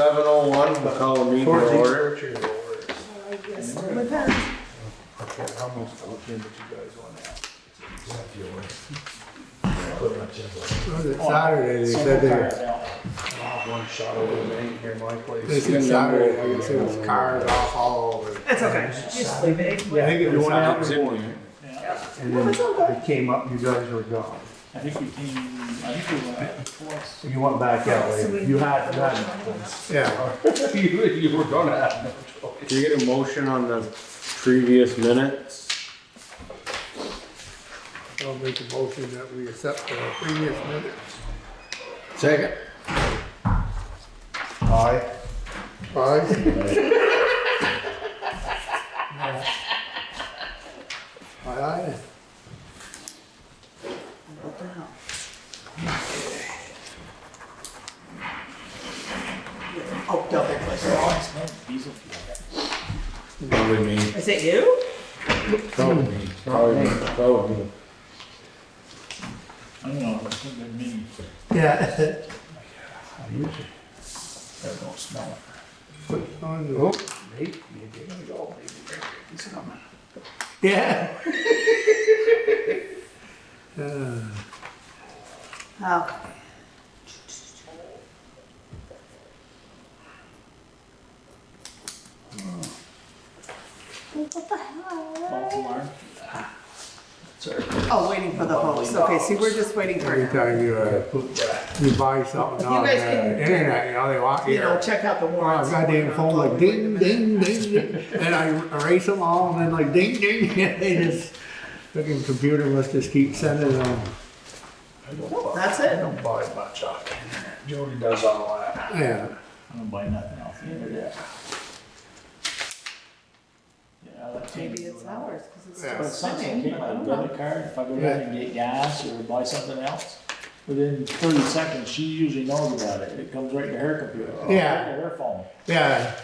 7:01, we'll call a meeting to order. I guess it depends. Okay, how much did you guys want to have? Was it Saturday, they said they, One shot over the main here in my they place. said Saturday, I guess it was cars off all over. It's okay, just leave it. I think it was Saturday. And then I came up, you guys were gone. I think we went twice. You went back out later. You had Yeah, you were gonna have no choice. Did you get a motion on the previous minutes? I'll make a motion that we accept the previous minutes. Second. Aye. Aye. Aye, aye. Oh, double click. Diesel fuel. Probably me. Is it you? Probably me. Probably me. I don't know, it's gonna be me. Yeah. I usually don't smell it. Put on the, Oh, Nate, you gotta go, baby. He's coming. yeah. Okay. What the hell? False alarm. Sorry. Oh, waiting for the hose. Okay, see, we're just waiting for Every it. time you buy something on the guys can- internet, you know, they want You you know, to, check out the oh, warrants. goddamn phone like ding, ding, ding, ding. And I erase them all and then like ding, ding, and they just, freaking computer must just keep sending them. I don't buy- That's I it. don't buy much off the internet. Jody does all that. Yeah. I don't buy nothing off the internet. Yeah, that Maybe it's ours, because Yeah. But it's it's still spinning. something, my debit card, if I go down and get gas or buy something else, within 30 seconds, she usually knows about it. It comes right to her computer. Yeah. Right to her phone. Yeah.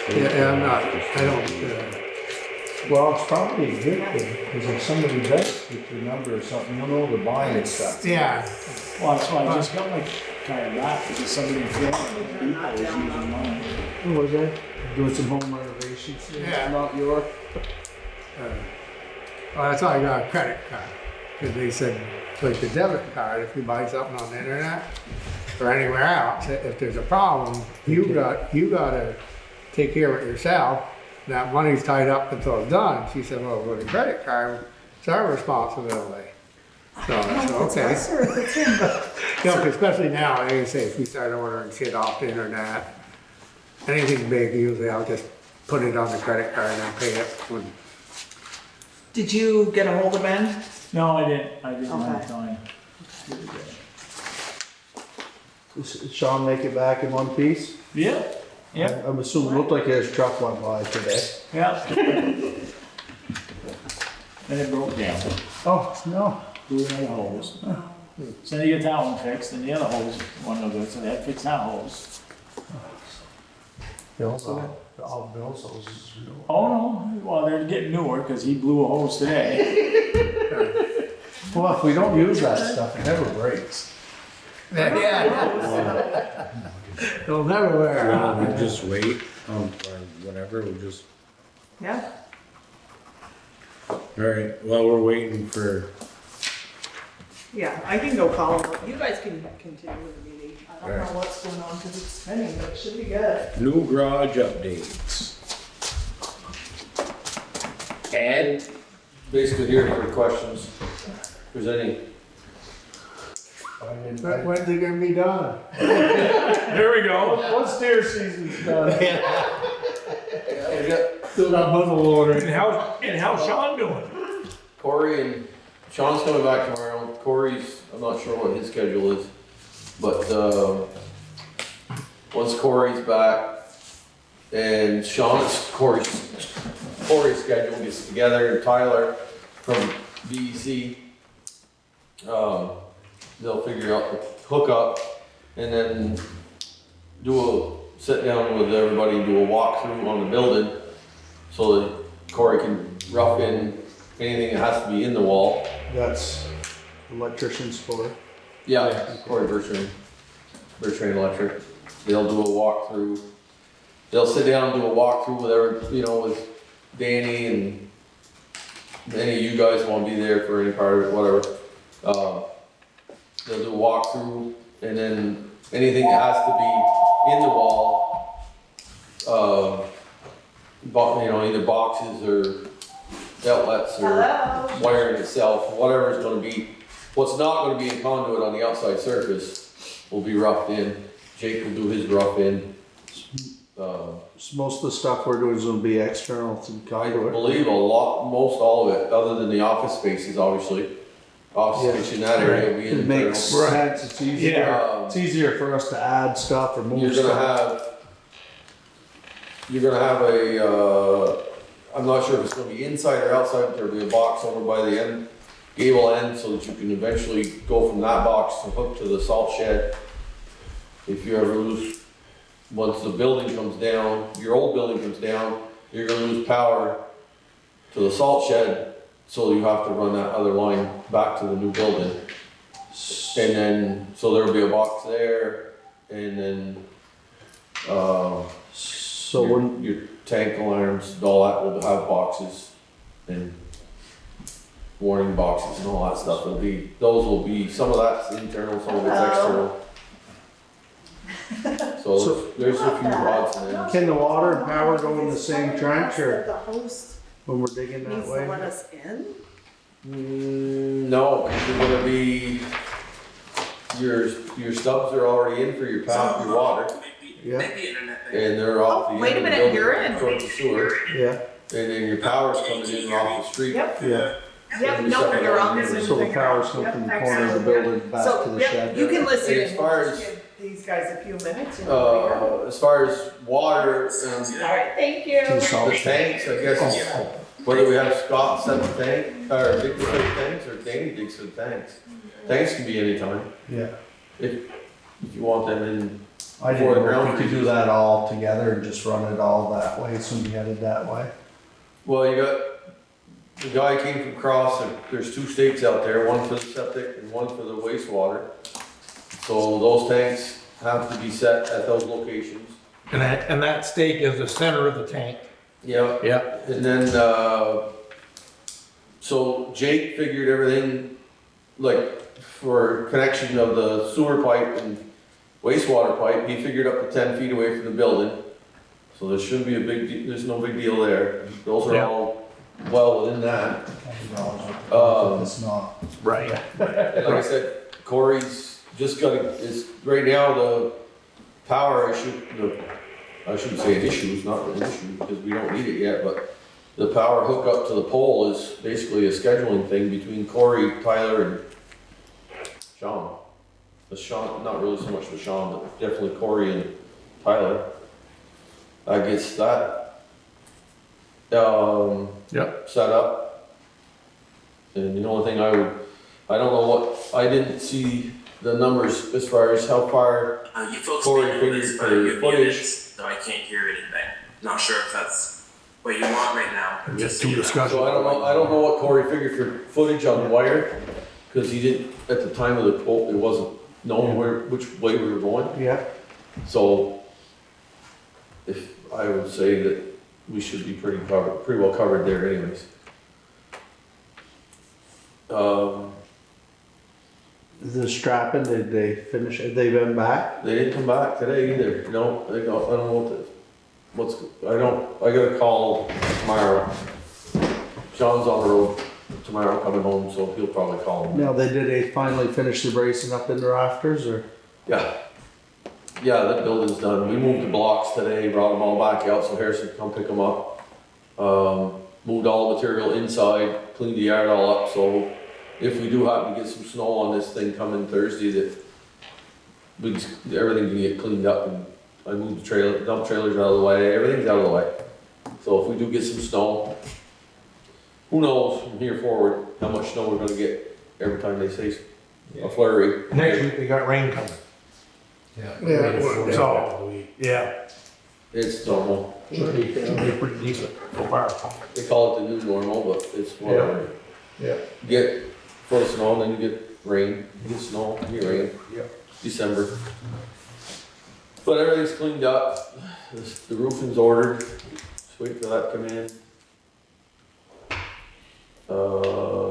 Yeah, I'm not, I don't, Well, it's probably a good thing, because if somebody does get your number or something, you'll know they're buying stuff. yeah. Well, that's why I just got my card back, because somebody in Florida, people was using mine. What was that? Doing some home renovations? Yeah. Not your. Well, that's why I got a credit card, because they said, like the debit card, if you buy something on the internet or anywhere else, if there's a problem, you gotta take care of it yourself. That money's tied up until it's done. She said, well, with a credit card, it's our responsibility. So I said, okay. Us or if it's him, but You know, especially now, they say if we start ordering shit off the internet, anything big, usually I'll just put it on the credit card and pay it when. Did you get a hold of Ben? No, I didn't have Okay. time. Did Sean make it back in one piece? Yeah, yeah, I'm assuming, it looked like his truck went by today. yeah. And it broke down. Oh, no. Blew another hose. So then you get that one fixed, and the other hose, one of it, so they had to fix that hose. Bill's, all Bill's hoses. Oh no, well, they're getting newer, cause he blew a hose today. Well, if we don't use that stuff, it never breaks. Yeah. They'll never wear We'll out. just wait, or whatever, we'll just, Yeah. alright, well, we're waiting for, Yeah, I can go call him. You guys can continue the meeting. I don't Alright. know what's going on because it's spinning, but it should be good. new garage updates. Ed? Basically here for questions, if there's any. When's it gonna be done? There we go. Once deer season's done. Still got muzzle loader. And how's Sean doing? Corey and Sean's coming back tomorrow. Corey's, I'm not sure what his schedule is, but, once Corey's back and Corey's schedule gets together and Tyler from BEC, they'll figure out the hookup and then sit down with everybody and do a walkthrough on the building so that Corey can rough in anything that has to be in the wall. That's electrician's for. Yeah, Corey Berkshire Electric. they'll do a walkthrough. They'll sit down and do a walkthrough with with Danny and any of you guys wanna be there for any part of it, whatever. They'll do a walkthrough, and then anything that has to be in the wall, either boxes or outlets or wiring itself, whatever it's gonna be. What's not gonna be in conduit on the outside surface will be roughed in. Jake will do his rough in. So most of the stuff we're doing is gonna be external to I conduit. believe most all of it, other than the office spaces, obviously. Office space in that area will be It internal. makes sense, it's easier, it's easier for us to add stuff or move You're stuff. gonna have I'm not sure if it's gonna be inside or outside, but there'll be a box over by the gable end, so that you can eventually go from that box to hook to the salt shed. If you ever once the building comes down, your old building comes down, you're gonna lose power to the salt shed, so you have to run that other line back to the new building. And then, so there'll be a box there, and then, So when, your tank alarms, and all that will have boxes and warning boxes and all that stuff. Those will be, some of that's internal, some of it's external. So there's a few rods in there. can the water and power go in the same trench or The host when we're digging that needs to let way? us in? No, 'cause you're gonna be, your stubs are already in for your water, Yeah, and they're off the Oh, end wait a of the minute, building you're in. towards the sewer, yeah, and then your power's coming in off the street. Yep, yeah. yep, no, you're on the Zoom So the thing. power's coming from the corner of the building back So, to the yep, shed. you can listen And in. as far We'll as- just give these guys a few minutes. As far as water, All right, thank you. To the salt the shed. tanks, I guess, whether we have Scott set the tank, or dig for the tanks, or Danny digs for the tanks. Tanks can be anytime, Yeah, if you want them in. I Before the didn't know if ground we could do freezes. that all together and just run it all that way, so we headed that way. Well, you got, the guy came from Cross, there's 2 stakes out there, one for the septic and one for the wastewater. So those tanks have to be set at those locations. And that stake is the center of the tank. Yeah. Yep. And then, so Jake figured everything, like, for connection of the sewer pipe and wastewater pipe, he figured up to 10 feet away from the building. So there shouldn't be there's no big deal there. Those are Yeah. all well within that. It's not. Right. And like I said, Corey's just right now, the power issue, I shouldn't say an issue, it's not an issue, because we don't need it yet, but the power hookup to the pole is basically a scheduling thing between Corey, Tyler, and Sean. Sean, not really so much with Sean, but definitely Corey and Tyler. I guess that, Yep. set up. And the only thing I don't know I didn't see the numbers as far as how far, You folks Corey may know figured this, for but you're footage. muted, so I can't hear anything. Not sure if that's what you want right now, but just so you know. so I don't know what Corey figured for footage on the wire, cause he didn't, at the time of the quote, it wasn't known which way we were going. Yeah, So, I would say that we should be pretty well covered there anyways. the strapping, did they finish, have they been back? They didn't come back today either, no, I don't know I gotta call tomorrow. Sean's on the road tomorrow coming home, so he'll probably call him. Now, did they finally finish the bracing up in the rafters, or? Yeah. Yeah, that building's done. We moved the blocks today, brought them all back out so Harrison could come pick them up. Moved all the material inside, cleaned the yard all up, so if we do happen to get some snow on this thing coming Thursday, that everything can get cleaned up, and I moved the dump trailers out of the way, everything's out of the way. So if we do get some snow, who knows from here forward how much snow we're gonna get every time they say a flurry. Next week they got rain coming. Yeah, So, yeah. It's normal. Should be pretty decent so far. They call it the new normal, but it's whatever. Yeah. You get full of snow, then you get rain, you get snow, you get rain. Yeah. December. But everything's cleaned up, the roofing's ordered, just wait for that to come in.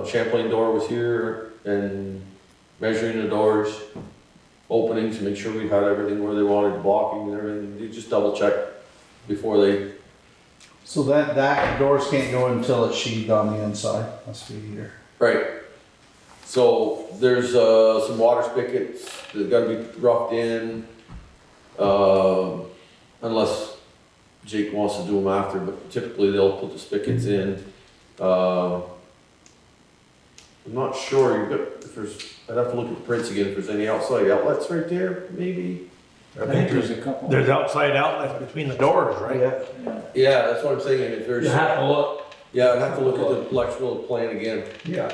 Champlain door was here and measuring the doors, openings, to make sure we had everything where they wanted, blocking and everything. They just double check before they, So that doors can't go until it's sheathed on the inside, must be here. right. So there's some water spigots that gotta be roughed in, unless Jake wants to do them after, but typically they'll put the spigots in. I'm not sure, if there's, I'd have to look at the prints again, if there's any outside outlets right there, maybe? I think there's a couple. There's outside outlets between the doors, right? Yeah. Yeah, that's what I'm saying, if there's. You have to look. Yeah, I'd have to look at the electrical plan again. Yeah.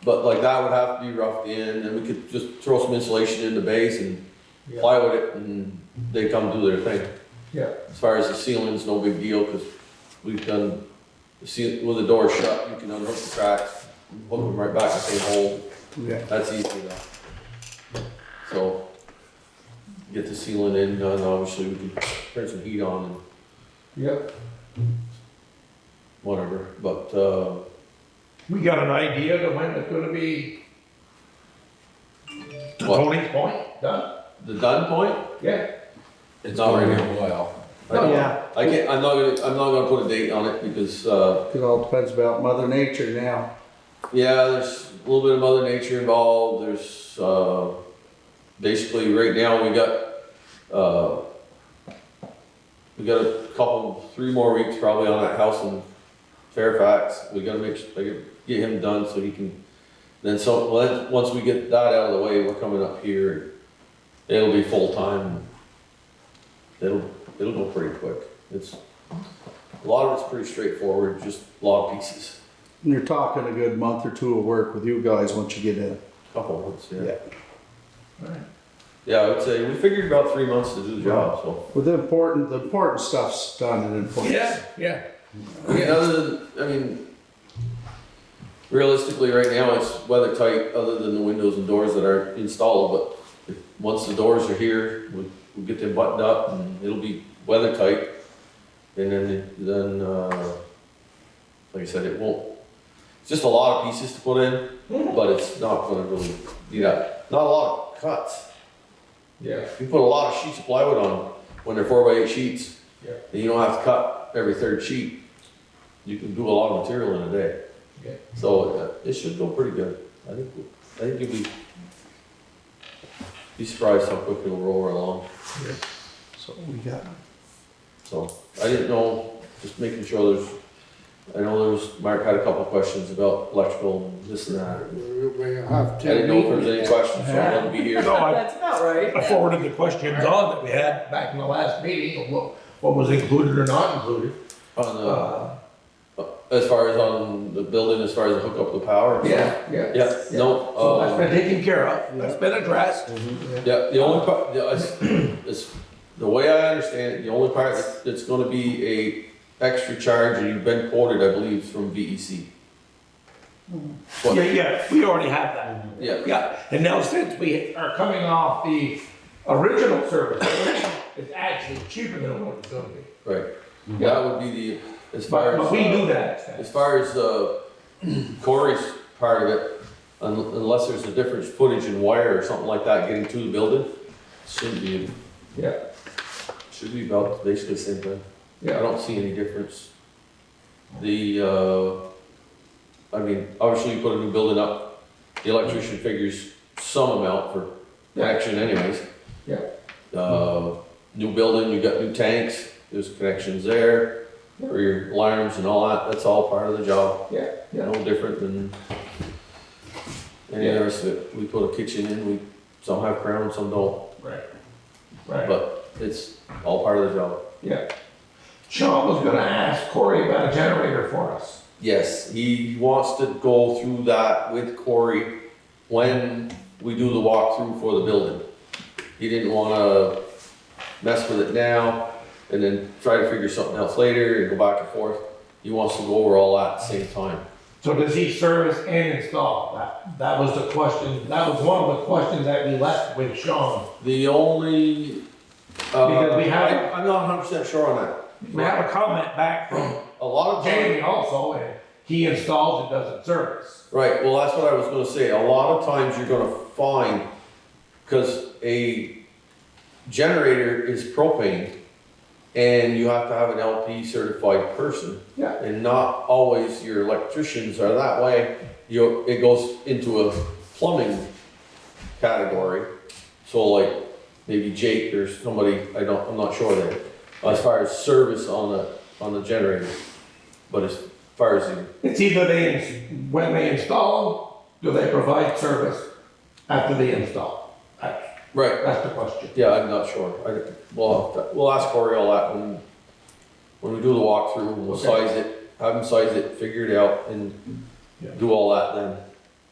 But like that would have to be roughed in, and we could just throw some insulation in the base and Yeah. plywood it, and they come do their thing. Yeah. As far as the ceiling's no big deal, cause we've done, with the door shut, you can unhook the tracks, hook them right back in the same hole. Yeah. That's easy enough. So, get the ceiling in, and obviously we can turn some heat on and Yep. whatever, but, We got an idea to when it's gonna be. To What? Tony's point, done? the done point, Yeah. it's not right now. Well, I Yeah. can't, I'm not gonna put a date on it because, It all depends about Mother Nature now. yeah, there's a little bit of Mother Nature involved, there's, basically right now we got a couple, 3 more weeks probably on that house in Fairfax. We gotta get him done so he can, once we get that out of the way, we're coming up here. It'll be full-time. It'll go pretty quick. A lot of it's pretty straightforward, just a lot of pieces. And you're talking a good month or two of work with you guys once you get in. Couple months, yeah. Yeah. Yeah, I would say, we figured about 3 months to do the job, so. Well, the important stuff's done and in place. Yeah. I mean, realistically, right now, it's weather tight, other than the windows and doors that are installed, but once the doors are here, we'll get them buttoned up, and it'll be weather tight. And then, like I said, it won't, it's just a lot of pieces to put in, but it's not gonna really, not a lot of cuts. Yeah. You put a lot of sheets of plywood on, when they're 4x8 sheets, Yeah. and you don't have to cut every 3rd sheet. You can do a lot of material in a day. Yeah. So, it should go pretty good. I think you'll be surprised how quick it'll roll along. So we got, So, I didn't know, just making sure Mark had a couple of questions about electrical and this and that. We have I to. didn't know if there was any questions, so I wanted to be here. No, I That's about right. forwarded the questions on that we had back in the last meeting, of what was included or not included. On as far as on the building, as far as the hook up the power? Yeah. Yeah, no, So that's been taken care of, that's been addressed. yeah, the only part, the way I understand it, the only part that's gonna be a extra charge, and you've been quoted, I believe, from VEC. What? Yeah, we already have that. Yeah, Yeah, and now since we are coming off the original service, it's actually cheaper than what it's gonna be. right, that would be the, as far as. But we do that. As far as Corey's part of it, unless there's a different footage in wire or something like that getting to the building, should be about basically the same thing. I don't see any difference. I mean, obviously you put a new building up, the electrician figures some amount for connection anyways. New building, you got new tanks, there's connections there, for your alarms and all that, that's all part of the job. No different than any of the rest of it. We put a kitchen in, some have crown, some don't, Right. but it's all part of the job. Sean was gonna ask Corey about a generator for us. Yes, he wants to go through that with Corey when we do the walkthrough for the building. He didn't wanna mess with it now and then try to figure something else later and go back and forth. He wants to go over all that at the same time. So does he service and install? That was the question, that was one of the questions that we left with Sean. The only Because we have- I'm not 100% sure on that. We have a comment back from A lot of Jamie times, also, and he installs and doesn't service. right, well, that's what I was gonna say, a lot of times you're gonna find, cause a generator is propane, and you have to have an LP certified person. Yeah. And not always your electricians are that way, it goes into a plumbing category. So like, maybe Jake or somebody, I'm not sure there, as far as service on the generator. But as far as It's either when they install them, do they provide service after they install? right, That's the question. yeah, I'm not sure. We'll ask Corey all that when we do the walkthrough, we'll Okay. size it, have him size it, figure it out, and Yeah. do all that then.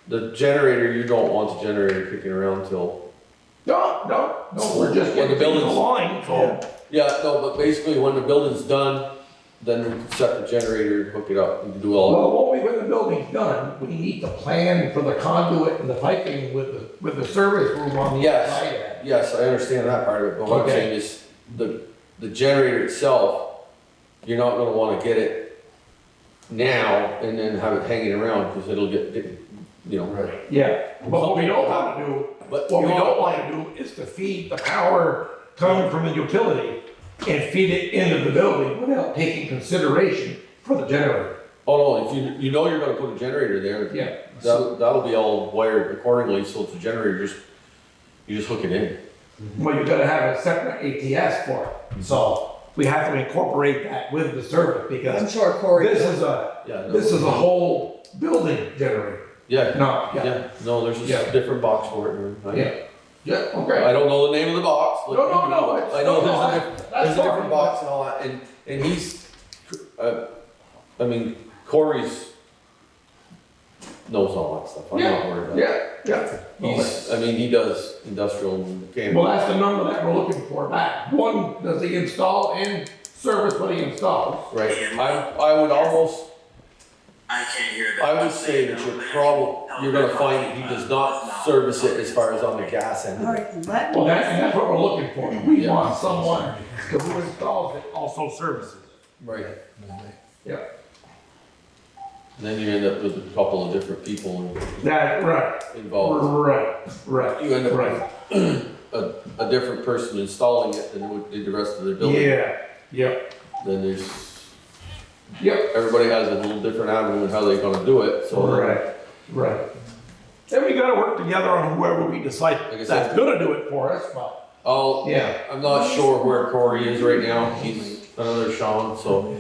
The generator, you don't want the generator kicking around till, No, we're just When the getting things building's- aligned, so. yeah, no, but basically when the building's done, then we can set the generator, hook it up, and do all Well, when the building's done, we need to plan for the conduit and the piping with the service room on the Yes. inside. Yes, I understand that part of it, but what I'm Okay. saying is, the generator itself, you're not gonna wanna get it now and then have it hanging around, cause it'll get, you know. Right. Yeah, but what we don't wanna do, But what we you don't know- wanna do is to feed the power coming from the utility and feed it into the building without taking consideration for the generator. Oh, no, if you know you're gonna put a generator there, Yeah. that'll be all wired accordingly, so it's a generator, you just hook it in. Well, you gotta have a separate ATS for it, so we have to incorporate that with the service, I'm because sure Corey. this is a Yeah, whole building generator. yeah, No, yeah, yeah, no, there's Yeah. a different box for it. and I- yeah, yeah, okay. I don't know the name of the box. like No, you no, do, no, but it's- I know no, there's that's a fine. different box and all that, and he's, I mean, Corey's knows all that stuff, I'm not worried about it. Yeah. He does industrial and mechanical. Well, that's the number that we're looking for back. One, does he install and service what he installs? Right, I would almost, I can't hear that. I would say that you're gonna find that he does not service it as far as on the gas end All of it. right, let Well, me, that's what we're looking for. We want someone who installs it also services it. Right. Yeah. And then you end up with a couple of different people That, right, involved. right. You end up Right. with a different person installing it than would did the rest of the building. Yeah, yep, Then there's, yep. everybody has a little different avenue in how they're gonna do it, so. Right. Then we gotta work together on whoever we decide Like I said- that's gonna do it for us, well, Yeah, I'm not sure where Corey is right now, he's another Sean, so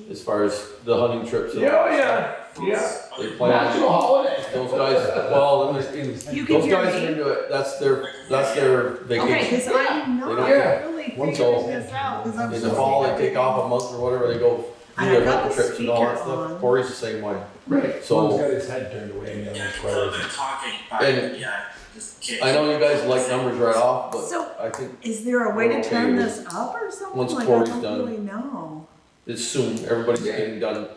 as far as the hunting trips. and all that yeah. stuff, They plan, National holiday. those guys, well, You those can hear guys are me? into it, that's their okay, vacation. cause I'm not Yeah. really So, figuring this out, cause I'm. In so the fall, sick of they take off a month or whatever, they go And do I their got hunting the trips and all that speaker stuff, on. Corey's the same way. Right. So, his head turned away and the Yeah, other's a little bit talking, but And- yeah, just can't. I know you guys like numbers right off, but So- I think Is there a way to Okay, turn well, this up or something? once Like, Corey's I don't done. really know. it's soon, everybody's getting done.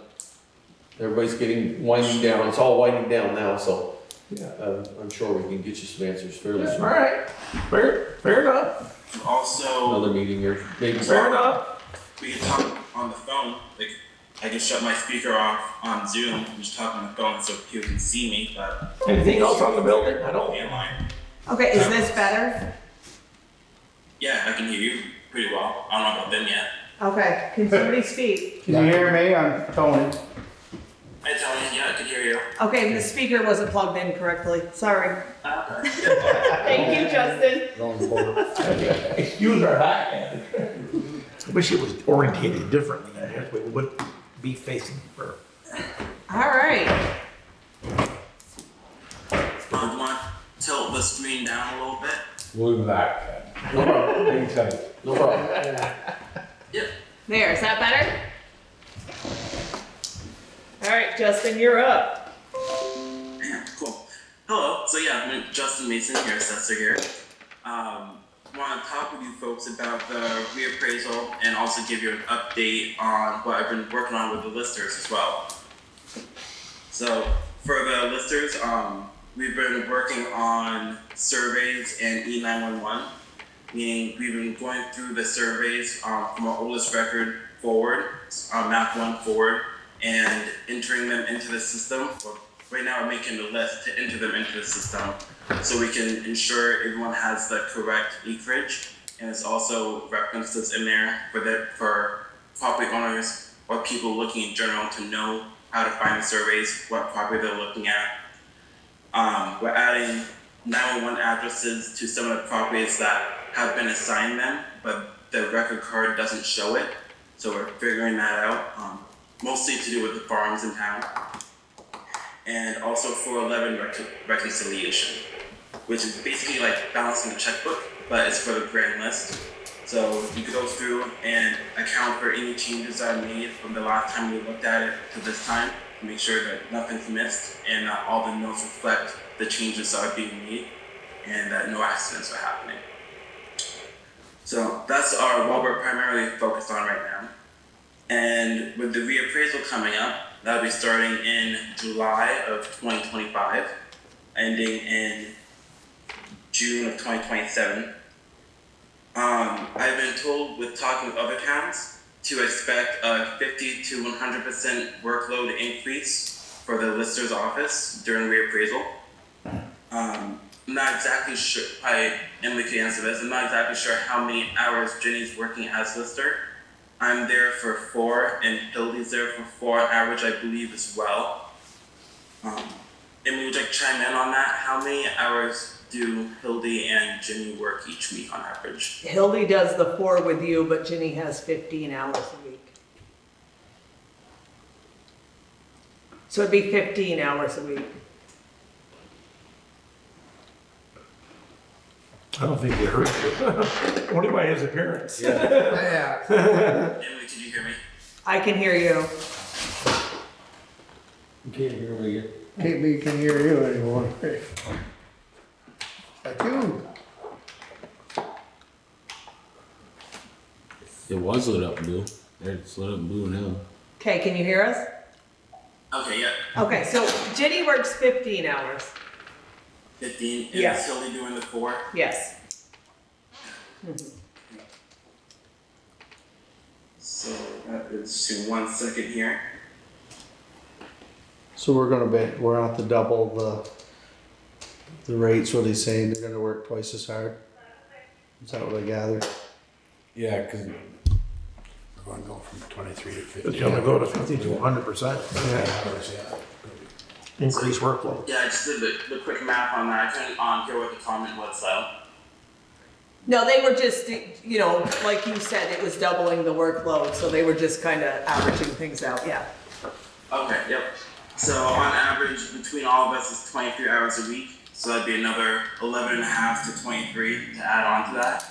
Everybody's getting winding down, it's all winding down now, so, Yeah. I'm sure we can get you some answers fairly All soon. right, fair enough, Also, Another meeting or maybe. fair enough. we can talk on the phone, like, I can shut my speaker off on Zoom, and just talk on the phone so people can see me, but. Anything else on the building? I don't. Landline. Okay, is this better? Yeah, I can hear you pretty well, I don't know about them yet. Okay, can somebody speak? Can you hear me? I'm Tony. Hey Tony, yeah, I can hear you. Okay, the speaker wasn't plugged in correctly, sorry. Thank you, Justin. Excuse our backhand. I wish it was orientated differently, we wouldn't be facing her. All right, You want to tilt the screen down a little bit? We'll be back. No problem, Anytime. no problem. Yep. there, is that better? All right, Justin, you're up. Yeah, cool. Hello, so yeah, I'm Justin Mason here, assessor here. Want to talk with you folks about the reappraisal and also give you an update on what I've been working on with the listers as well. So for the listers, we've been working on surveys and E911. meaning we've been going through the surveys from our oldest record forward, map 1 forward, and entering them into the system. Well, right now we're making the list to enter them into the system so we can ensure everyone has the correct acreage, and it's also references in there for property owners or people looking in general to know how to find the surveys, what property they're looking at. We're adding 911 addresses to some of the properties that have been assigned them, but the record card doesn't show it. So we're figuring that out, mostly to do with the farms in town. And also 411 reconciliation, which is basically like balancing the checkbook, but it's for the grand list. So you can go through and account for any changes that are made from the last time we looked at it to this time, to make sure that nothing's missed and that all the notes reflect the changes that are being made and that no accidents are happening. So that's what we're primarily focused on right now. And with the reappraisal coming up, that'll be starting in July of 2025, ending in June of 2027. I've been told with talking with other towns to expect a 50 to 100% workload increase for the lister's office during reappraisal. I'm not exactly sure, Emily could answer this, I'm not exactly sure how many hours Jenny's working as lister. I'm there for 4 and Hildy's there for 4 on average, I believe, as well. Emily, would you like to chime in on that? How many hours do Hildy and Jenny work each week on average? Hildy does the 4 with you, but Ginny has 15 hours a week. So it'd be 15 hours a week. I don't think they heard you. Only by his appearance. Yeah. Emily, can you hear me? I can hear you. You can't hear me again. Maybe can hear you anymore. Like you. It was lit up blue. It's lit up blue now. Okay, can you hear us? Okay, yeah. Okay, so Ginny works 15 hours. 15, and Yeah. Hildy doing the 4? Yes. So that is just 1 second here. So we're at the double the rates, what he's saying, they're gonna work twice as hard? Is that what I gathered? Yeah, cause We're going to go from 23 to 50. It's gonna go to 50 to 100%. hours, yeah. Increase workload. Yeah, I just did the quick math on that. I couldn't hear what the comment was, so. No, they were just, you know, like you said, it was doubling the workload, so they were just kind of averaging things out, yeah. Okay, yep. So on average, between all of us is 23 hours a week. So that'd be another 11 and a half to 23 to add on to that.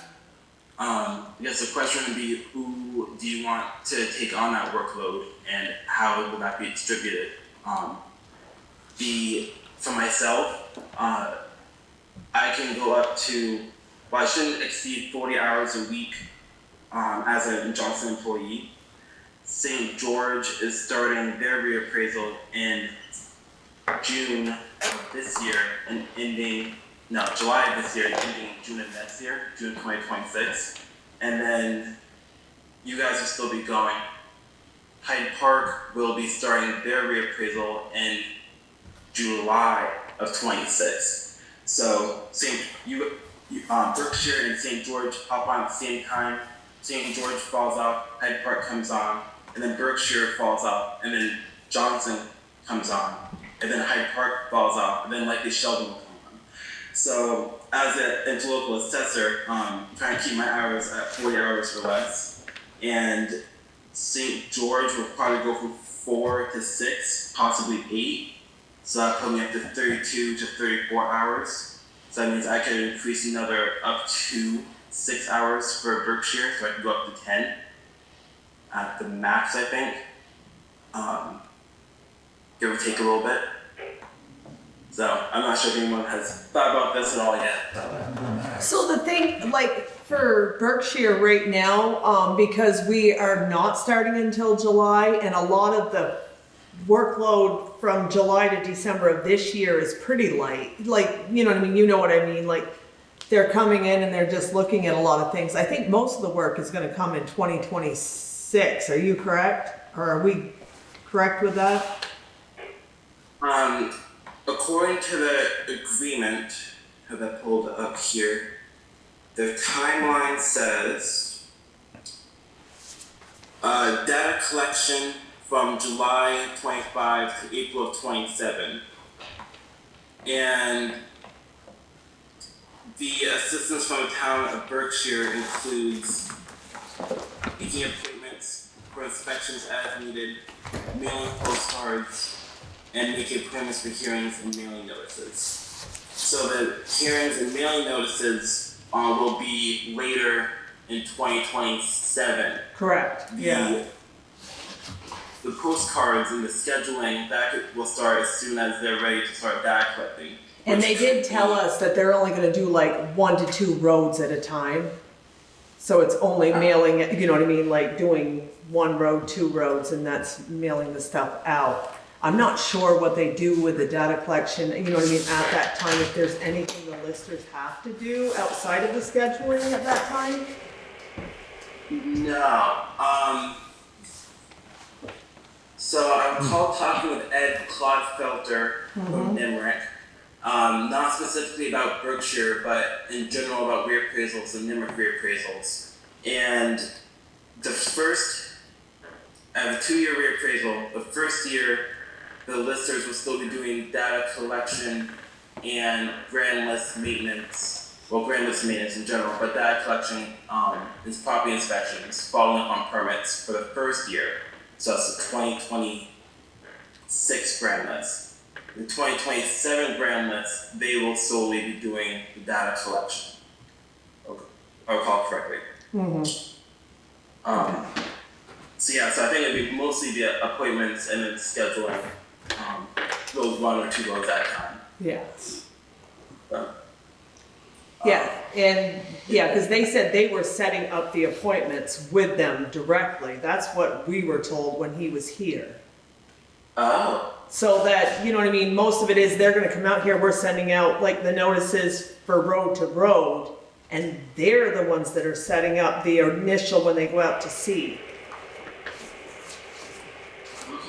I guess the question would be, who do you want to take on that workload and how will that be distributed? For myself, I can go up to, well, I shouldn't exceed 40 hours a week as a Johnson employee. St. George is starting their reappraisal in June of this year and July of this year and ending June of next year, June 2026. And then you guys will still be going. Hyde Park will be starting their reappraisal in July of 26. So Berkshire and St. George hop on at the same time. St. George falls off, Hyde Park comes on, and then Berkshire falls off, and then Johnson comes on, and then Hyde Park falls off, and then likely Sheldon will come on. So as an interlocal assessor, trying to keep my hours at 40 hours or less, and St. George will probably go from 4 to 6, possibly 8. So that put me up to 32 to 34 hours. So that means I could increase another up to 6 hours for Berkshire, so I can go up to 10 at the max, I think. Give or take a little bit. So I'm not sure if anyone has thought about this at all yet. So the thing, like for Berkshire right now, because we are not starting until July, and a lot of the workload from July to December of this year is pretty light. Like, you know what I mean? You know what I mean? Like, they're coming in and they're just looking at a lot of things. I think most of the work is gonna come in 2026. Are you correct? Or are we correct with that? According to the agreement, have that pulled up here, the timeline says, data collection from July 25 to April of 27. And the assistance from the town of Berkshire includes making appointments for inspections as needed, mailing postcards, and making appointments for hearings and mailing notices. So the hearings and mailing notices will be later in 2027. Correct, yeah. The postcards and the scheduling, that will start as soon as they're ready to start data collecting. And they did tell us that they're only gonna do like 1 to 2 roads at a time. So it's only mailing it, you know what I mean, like doing 1 road, 2 roads, and that's mailing the stuff out. I'm not sure what they do with the data collection, you know what I mean, at that time, if there's anything the listers have to do outside of the scheduling at that time? No. So I recall talking with Ed Clodfelter from NIMRIC, not specifically about Berkshire, but in general about reappraisals and NIMRIC reappraisals. And the first, I have a 2-year reappraisal. The first year, the listers will still be doing data collection and grand list maintenance. Well, grand list maintenance in general, but data collection is property inspections, following up on permits for the first year. So that's the 2026 grand list. The 2027 grand list, they will solely be doing the data collection. Okay. I recall correctly. So yeah, so I think it'd be mostly the appointments and then scheduling those 1 or 2 loads at a time. Yes. Yeah, and, yeah, because they said they were setting up the appointments with them directly. That's what we were told when he was here. Oh. So that, you know what I mean, most of it is they're gonna come out here, we're sending out like the notices for road to road, and they're the ones that are setting up the initial when they go out to see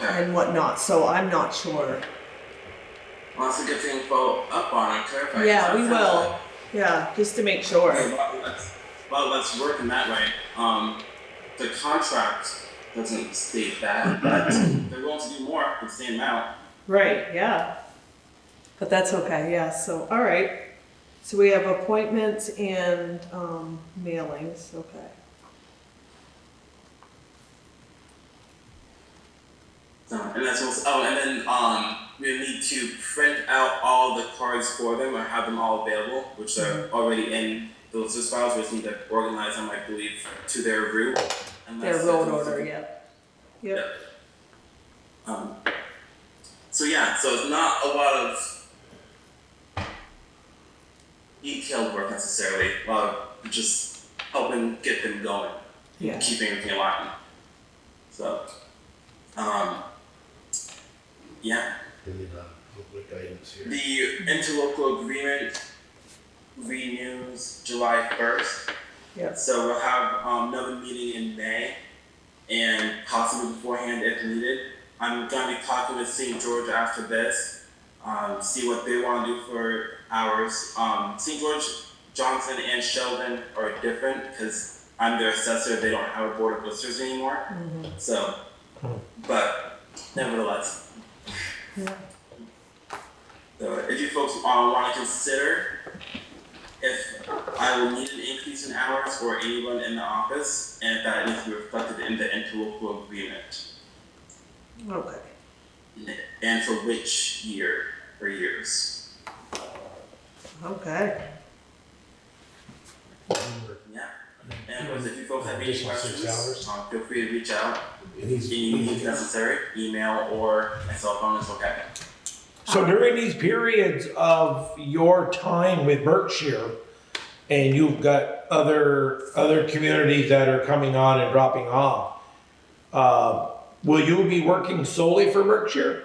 and whatnot, so I'm not sure. Well, that's a good thing to follow up on and clarify. Yeah, we will. Yeah, just to make sure. Okay, well, let's work in that way. The contract doesn't state that, but they're going to do more for the same amount. Right, yeah. But that's okay, yeah, so, all right. So we have appointments and mailings, okay. And that's also, and then we need to print out all the cards for them or have them all available, which are already in those list files. We just need to organize them, I believe, to their route. Their road order, yeah. Yep. So yeah, so it's not a lot of detailed work necessarily, a lot of just helping get them going, Yeah. keeping everything aligned. So, yeah. The interlocal agreement renews July 1st. Yep. So we'll have another meeting in May and possibly beforehand if needed. I'm going to be talking with St. George after this, see what they want to do for hours. St. George, Johnson, and Sheldon are different because I'm their assessor. They don't have a board of listers anymore. So, but nevertheless. Yeah. So if you folks want to consider if I will need an increase in hours for anyone in the office, and if that needs to be reflected in the interlocal agreement. Okay. And for which year or years. Okay. Yeah. And of course, if you folks have any Additional 6 questions, hours. feel free to reach out. And he's- If necessary, email or my cell phone is okay. So during these periods of your time with Berkshire, and you've got other communities that are coming on and dropping off, will you be working solely for Berkshire?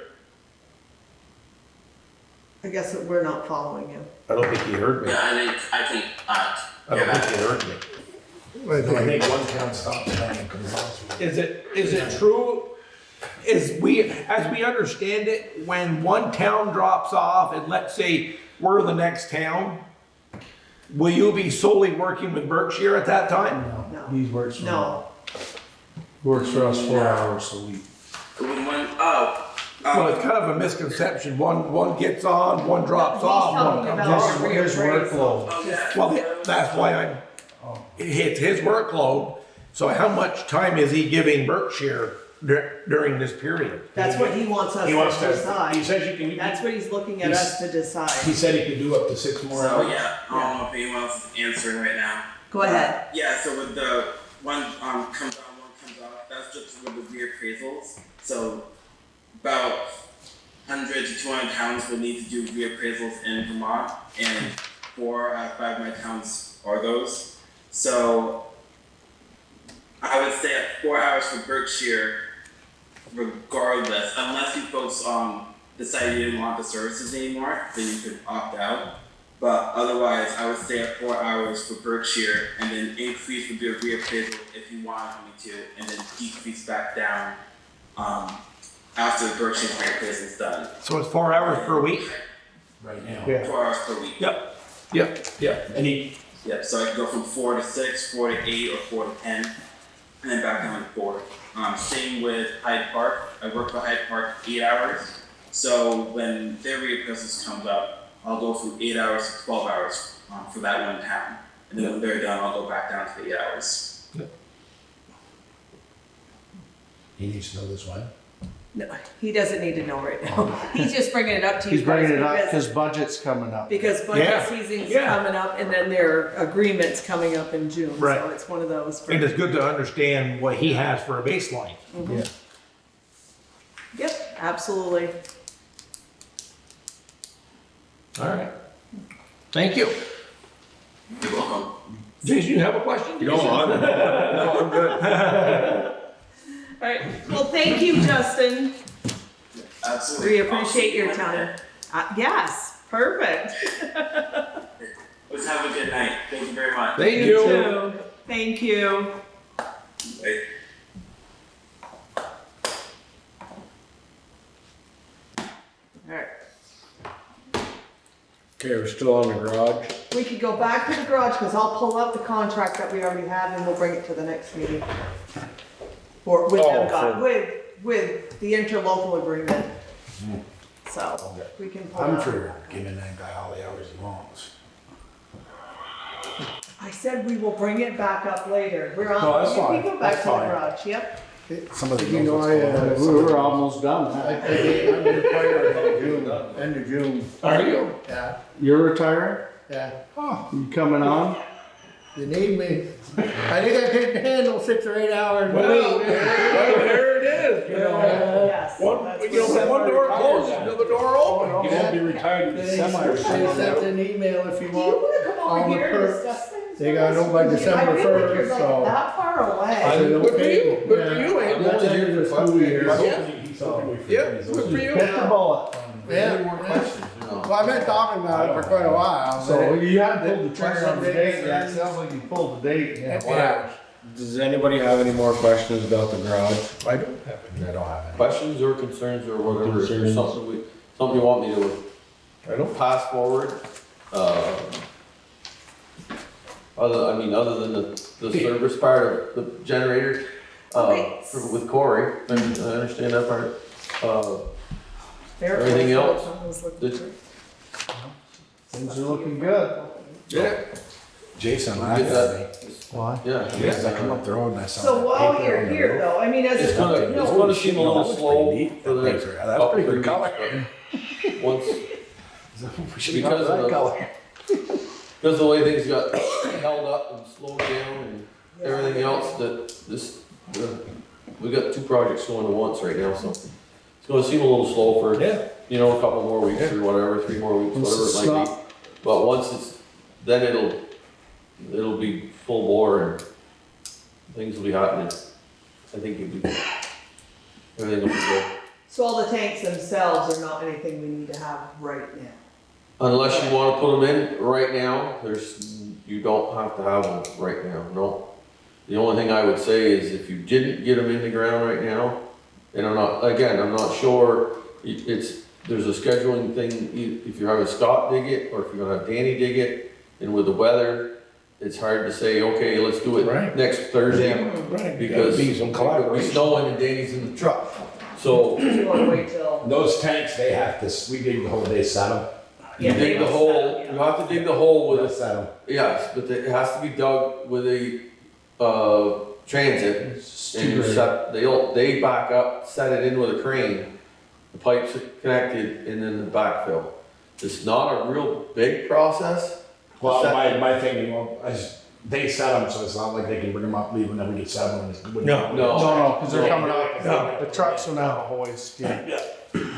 I guess that we're not following him. I don't think he heard me. Yeah, I think, I don't think he heard me. I think one town stops and comes off. Is it true, as we understand it, when one town drops off, and let's say we're the next town, will you be solely working with Berkshire at that time? No. He works for, No. works for us 4 hours a week. Well, it's kind of a misconception, one gets on, one drops He's off, talking one comes about off. His workload. Oh, yeah. Well, that's why it's his workload, so how much time is he giving Berkshire during this period? That's what he wants us He wants to to, decide. he says you can, That's what he's looking at us to he decide. said he could do up to 6 more So hours. yeah, I don't know if anyone else is answering right now. Go ahead. Yeah, so with the one comes on, one comes off, that's just with the reappraisals. So about 100 to 200 towns would need to do reappraisals in Vermont, and 4 out of 5 of my towns are those. So I would say at 4 hours for Berkshire, regardless, unless you folks decide you didn't want the services anymore, then you could opt out. But otherwise, I would stay at 4 hours for Berkshire, and then increase with your reappraisal if you wanted me to, and then decrease back down after the Berkshire's reappraisal is done. So it's 4 hours per week? Right now. Yeah. 4 hours per week. Yep. And he, Yep, so I can go from 4 to 6, 4 to 8, or 4 to 10, and then back down to 4. Same with Hyde Park. I work for Hyde Park 8 hours. So when their reappraisals comes up, I'll go from 8 hours to 12 hours for that one town. And then when they're done, I'll go back down to the 8 hours. he needs to know this one. No, he doesn't need to know right now. He's just bringing it up to you He's bringing guys it up because, because budget's coming up. because budget Yeah. season's Yeah. coming up, and then their agreement's coming up in June. Right. So it's one of those. For, And it's good to understand what he has for a baseline. Yeah. Yep, absolutely. All right. Thank you. You're welcome. Jason, you have a question? No, I'm good. All right. Well, thank you, Justin. Absolutely. We appreciate your time. Yes, perfect. Let's have a good night. Thank you very much. Thank you. too. Thank you. Bye. All right. Okay, we're still on the garage. We could go back to the garage because I'll pull up the contract that we already have and we'll bring it to the next meeting. Or with them, with the interlocal agreement. So we can pull I'm it up. for giving that guy all the hours he wants. I said we will bring it back up later. We're on. No, that's we fine. go back That's to the fine. garage. Yep. Somebody You know, We were almost done. I'm retired in June, end of June. Are you? Yeah, You're retiring? yeah. You coming on? You need me. I think I can handle 6 or 8 hours a Well, week. there it is, you know. Yes. One, that's you know, what- one door closes, another door opens. He won't be retired They in sent semi-retired. an email if you Do you want. want to come all over the here and perks. discuss things? They with gotta us? know by I December feel like you're 1st, like so. that far away. Good for you, good for you, Andy. I've been here for 5 years. Yeah, good for you. Hit the bullet. Yeah, Any more questions? No. well, I've been talking about it for quite a while. So but you haven't pulled the trigger on the date yet. Sounds like you pulled the date. Yeah. Does anybody have any more questions about the garage? I don't have I don't have any. Questions or concerns or whatever, if there's Concerns. something you want me to it. I don't. pass forward, other than the service part of the generator, Okay. with Corey, I understand that part. There, Everything else? I was looking Did- for- Things are looking good. Yeah. Jason Get laughed at me. that, Why? yeah. Because I come up the road and I saw. So that while paper you're on the here road. though, I mean, as It's a, gonna, no, it's gonna seem a little That was slow pretty neat. for the That next paper, couple, that's pretty 3 good color. weeks, but once, We should Because have of that the- color. because of the way things got held up and slowed down and everything else, that this, we got 2 projects going at once right now, so it's gonna seem a little slow for, Yeah. you know, a couple more weeks or whatever, 3 more weeks, whatever it might be. But once it's, then it'll be full bore and things will be happening. I think everything will be good. so all the tanks themselves are not anything we need to have right now. Unless you wanna put them in right now, you don't have to have them right now, no. The only thing I would say is if you didn't get them in the ground right now, and I'm not sure, there's a scheduling thing, if you're having Scott dig it, or if you're gonna have Danny dig it, and with the weather, it's hard to say, okay, let's do it Right. next Thursday. Right, Because be some it could be collaboration. snowing and Danny's in the truck, so You wanna wait till. Those tanks, they have to, we dig the hole, they set them. you Yeah, dig the they hole, must have, yeah. you have to dig the hole with We'll a, set them. yes, but it has to be dug with a, transit. And you set, they back up, set it in with a crane, the pipes are connected, and then the backfill. It's not a real big process. Well, Set- my thinking, is they set them, so it's not like they can bring them up, leave them, then we get set them. No. No, cause they're No. coming out, No. the trucks will now hoist, yeah.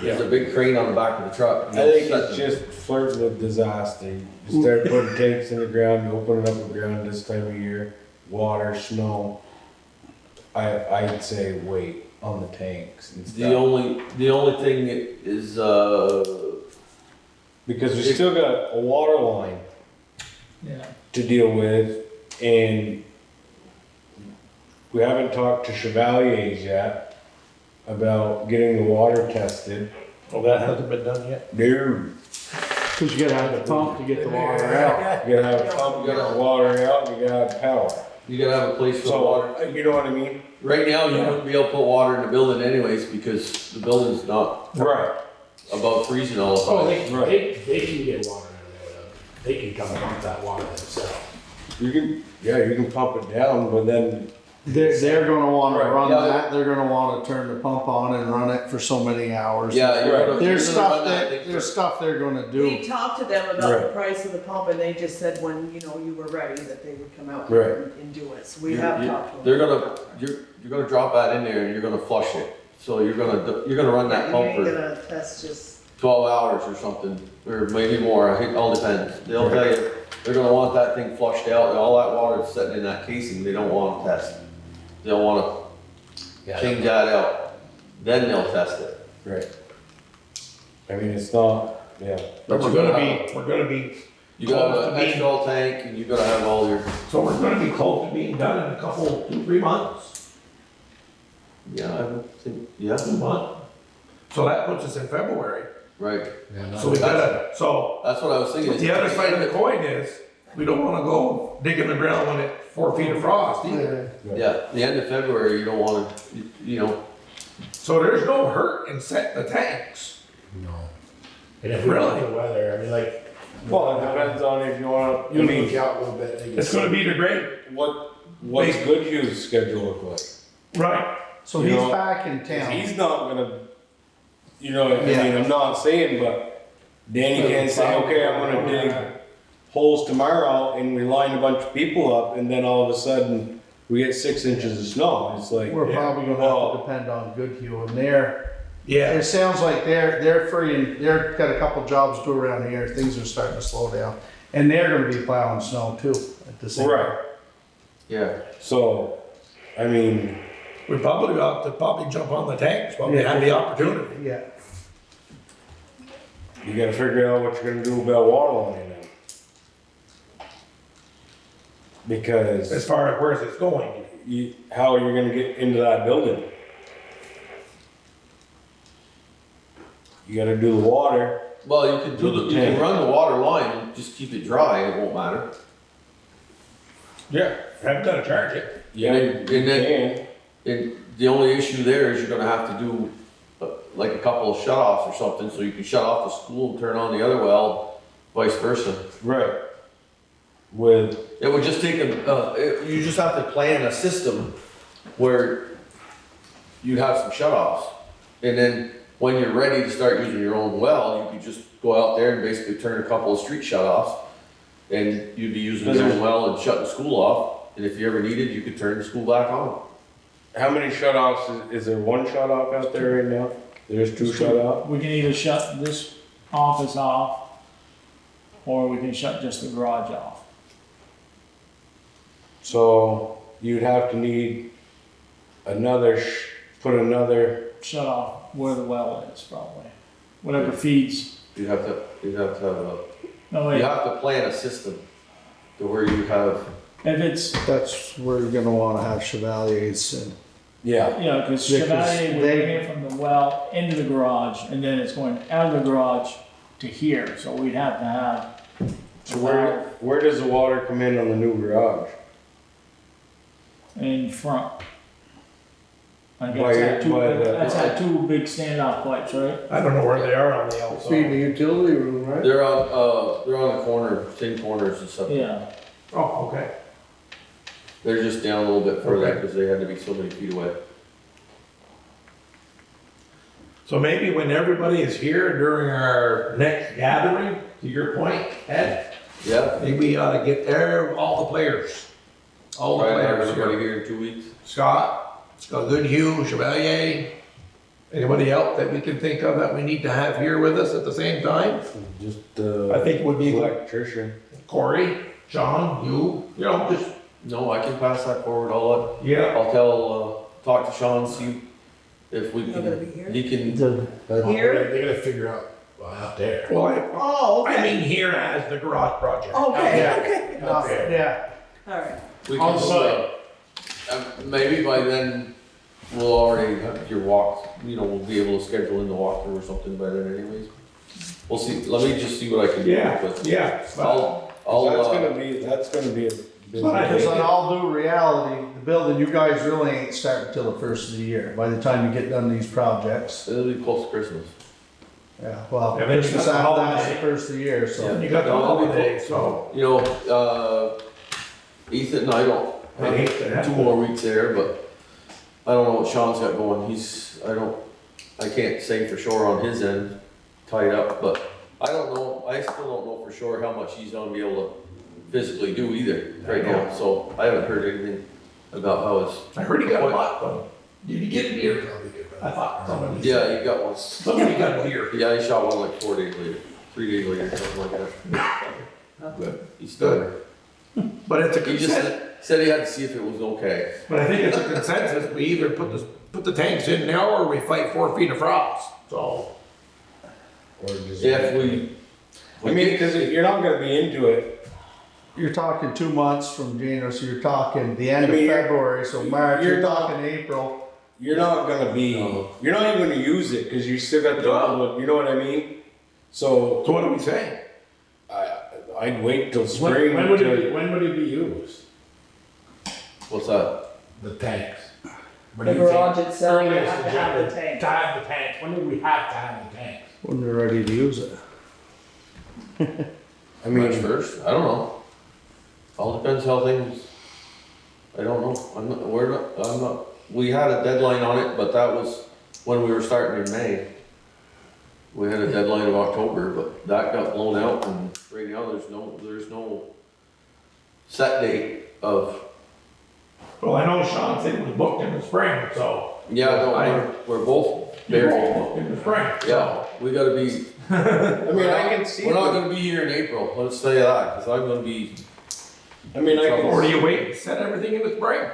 There's a big crane on the back of the truck. I think it's just flirting with disaster. You start putting tanks in the ground, you open it up the ground this time of year, water, snow. I'd say wait on the tanks and The stuff. only thing is, Because we still got a water line Yeah. to deal with, and we haven't talked to Chevalier's yet about getting the water tested. Well, that hasn't been done yet. No, Cause you gotta have the pump to get the water out. you gotta have a pump, you gotta have water out, and you gotta have power. you gotta have a place for the water. So, you know what I mean? Right now, you wouldn't be able to put water in the building anyways, because the building's not Right. above freezing all the Oh, time. they can get water out of there, though. They can come and pump that water themselves. You can pump it down, but then, They're gonna wanna Right, run yeah. that, they're gonna wanna turn the pump on and run it for so many hours. Yeah, you're Right. gonna- There's you're gonna stuff run that that, thing there's for- stuff they're gonna We do. talked to them about the Right. price of the pump and they just said when, you know, you were ready, that they would come out Right. and do it, so we have talked to them. They're gonna, you're gonna drop that in there and you're gonna flush it. So you're gonna run that You pump ain't for gonna test just, 12 hours or something, or maybe more, it all depends. They'll tell you, they're gonna want that thing flushed out, and all that water is sitting in that casing, they don't wanna test. They'll wanna change that out, then they'll test it. right. I mean, it's not, yeah. But we're gonna be, You gotta Close have to an being- extra tank, and you gotta have all your, so we're gonna be close to being done in a couple, 2-3 months. yeah, I would think, yeah, 2 months. So that puts us in February. right. So we gotta, so That's what I was thinking. the other side of the coin is, we don't wanna go digging the ground when it's 4 feet of frost either. Yeah, the end of February, you don't wanna, you know, So there's no hurt in setting the tanks. No. And if we Really? like the weather, I mean, like. Well, it depends on if you wanna, I You mean, look out a little bit. they get It's gonna be the great, what's Goodhue's schedule look like? right, So You he's know, back in 'Cause town. he's not gonna, you know, I mean, I'm not saying, but Danny can't say, okay, I'm gonna dig holes tomorrow, and we line a bunch of people up, and then all of a sudden, we get 6 inches of snow, it's like, We're probably gonna have to depend on Goodhue and yeah. it sounds like they're free and they're got a couple jobs to do around here, things are starting to slow down. And they're gonna be plowing snow too at the same time. right, yeah. so, I mean, We probably ought to jump on the tanks while we have the opportunity. Yeah, you gotta figure out what you're gonna do about water line then. Because As far as where's it going. how are you gonna get into that building? You gotta do the water, Well, you can you can run the water line and just keep it dry, it won't matter. Yeah. Haven't gotta charge it. yeah, And you then- can. And the only issue there is you're gonna have to do like a couple of shut-offs or something, so you can shut off the school and turn on the other well, vice versa. Right. With, It would just take you just have to plan a system where you'd have some shut-offs. And then when you're ready to start using your own well, you could just go out there and basically turn a couple of street shut-offs. And you'd be using your own well and shutting the school off. And if you ever needed, you could turn the school back on. how many shut-offs, is there one shut-off out there right now? There's 2 shut-offs? We can either shut this office off, or we can shut just the garage off. So, you'd have to need put another, Shut off where the well is, probably. Whatever feeds You have to have No, you wait, have to plan a system to where you have, if it's, That's where you're gonna wanna have chevaliers and, Yeah, yeah, cause Yeah, 'cause Chevalier would they- bring it from the well into the garage, and then it's going out of the garage to here, so we'd have to have. so where does the water come in on the new garage? In front. I By- guess by the- that's had two big standoff pipes, right? I don't know where they are on the Feed the outside. utility room, right? they're on the corner, same corners and stuff. Yeah, Oh, okay. They're just down a little bit further because they had to be so many feet away. So maybe when everybody is here during our next gathering, to your point, Ed, Yeah, maybe we ought to get there, all the players. All the right, players everybody here. here in 2 weeks. Scott, Goodhue, Chevalier, anybody else that we can think of that we need to have here with us at the same time? Just I think it would be electrician. Corey, John, you know, just, No, I can pass that forward, yeah. I'll tell, talk to Sean, see if we You're gonna can, be here? he can, Here? They're gonna figure out there. Well, Oh, I okay. mean here as the garage project. Okay, Yeah. okay. Out there. yeah. All right. we On can, site. maybe by then, we'll already have your walk, you know, we'll be able to schedule in the walkthrough or something by then anyways. We'll see, let me just see what I can do Yeah, with. yeah. That's gonna be a busy But I Because day. in all due reality, the building, you guys really ain't starting till the first of the year, by the time you get done these projects. It'll be close to Christmas. Yeah, well, Yeah, then you Christmas got the after that's the holiday. first of the year, so. And you got the holiday, so. You know, Ethan and I don't I hate to have have 2 more weeks there, but I don't know what Sean's got going. I can't say for sure on his end, tied up, but I don't know, I still don't know for sure how much he's gonna be able to physically do either right now, so I haven't heard anything about how his, I heard he got a lot, though. Did he get a beer? I thought somebody. yeah, he got one. Somebody got a beer. Yeah, he shot one like 4 days later, 3 days later, something like that. Good. He's still, But it's a he just consensus, said he had to see if it was okay. but I think it's a consensus, we either put the tanks in now or we fight 4 feet of frost, so. Or just. If we. I mean, cause you're not gonna be into it. You're talking 2 months from January, so you're talking the end I mean, of you're- February, so March, you're you're not- talking April. You're not gonna be, you're not even gonna use it, cause you still got the, No. you know what I mean? So, So what do we say? I'd wait till When, spring. when would till- it be used? What's that? The tanks? When The do you think garage itself, you earliest have to have the agenda tank. To have the tanks, when do we have to have the tanks? When they're ready to use it. I March mean, 1st? I don't know. All depends how things, I don't know, I'm not, we had a deadline on it, but that was when we were starting in May. We had a deadline of October, but that got blown out and right now there's no set date of, Well, I know Sean said it was booked in the spring, so. yeah, no, we're both They're very, all booked in the spring. so. yeah, we gotta be, I mean, I can see, we're not gonna be here in April, let's tell you that, cause I'm gonna be, I mean, I Or do can, you wait and set everything in the spring?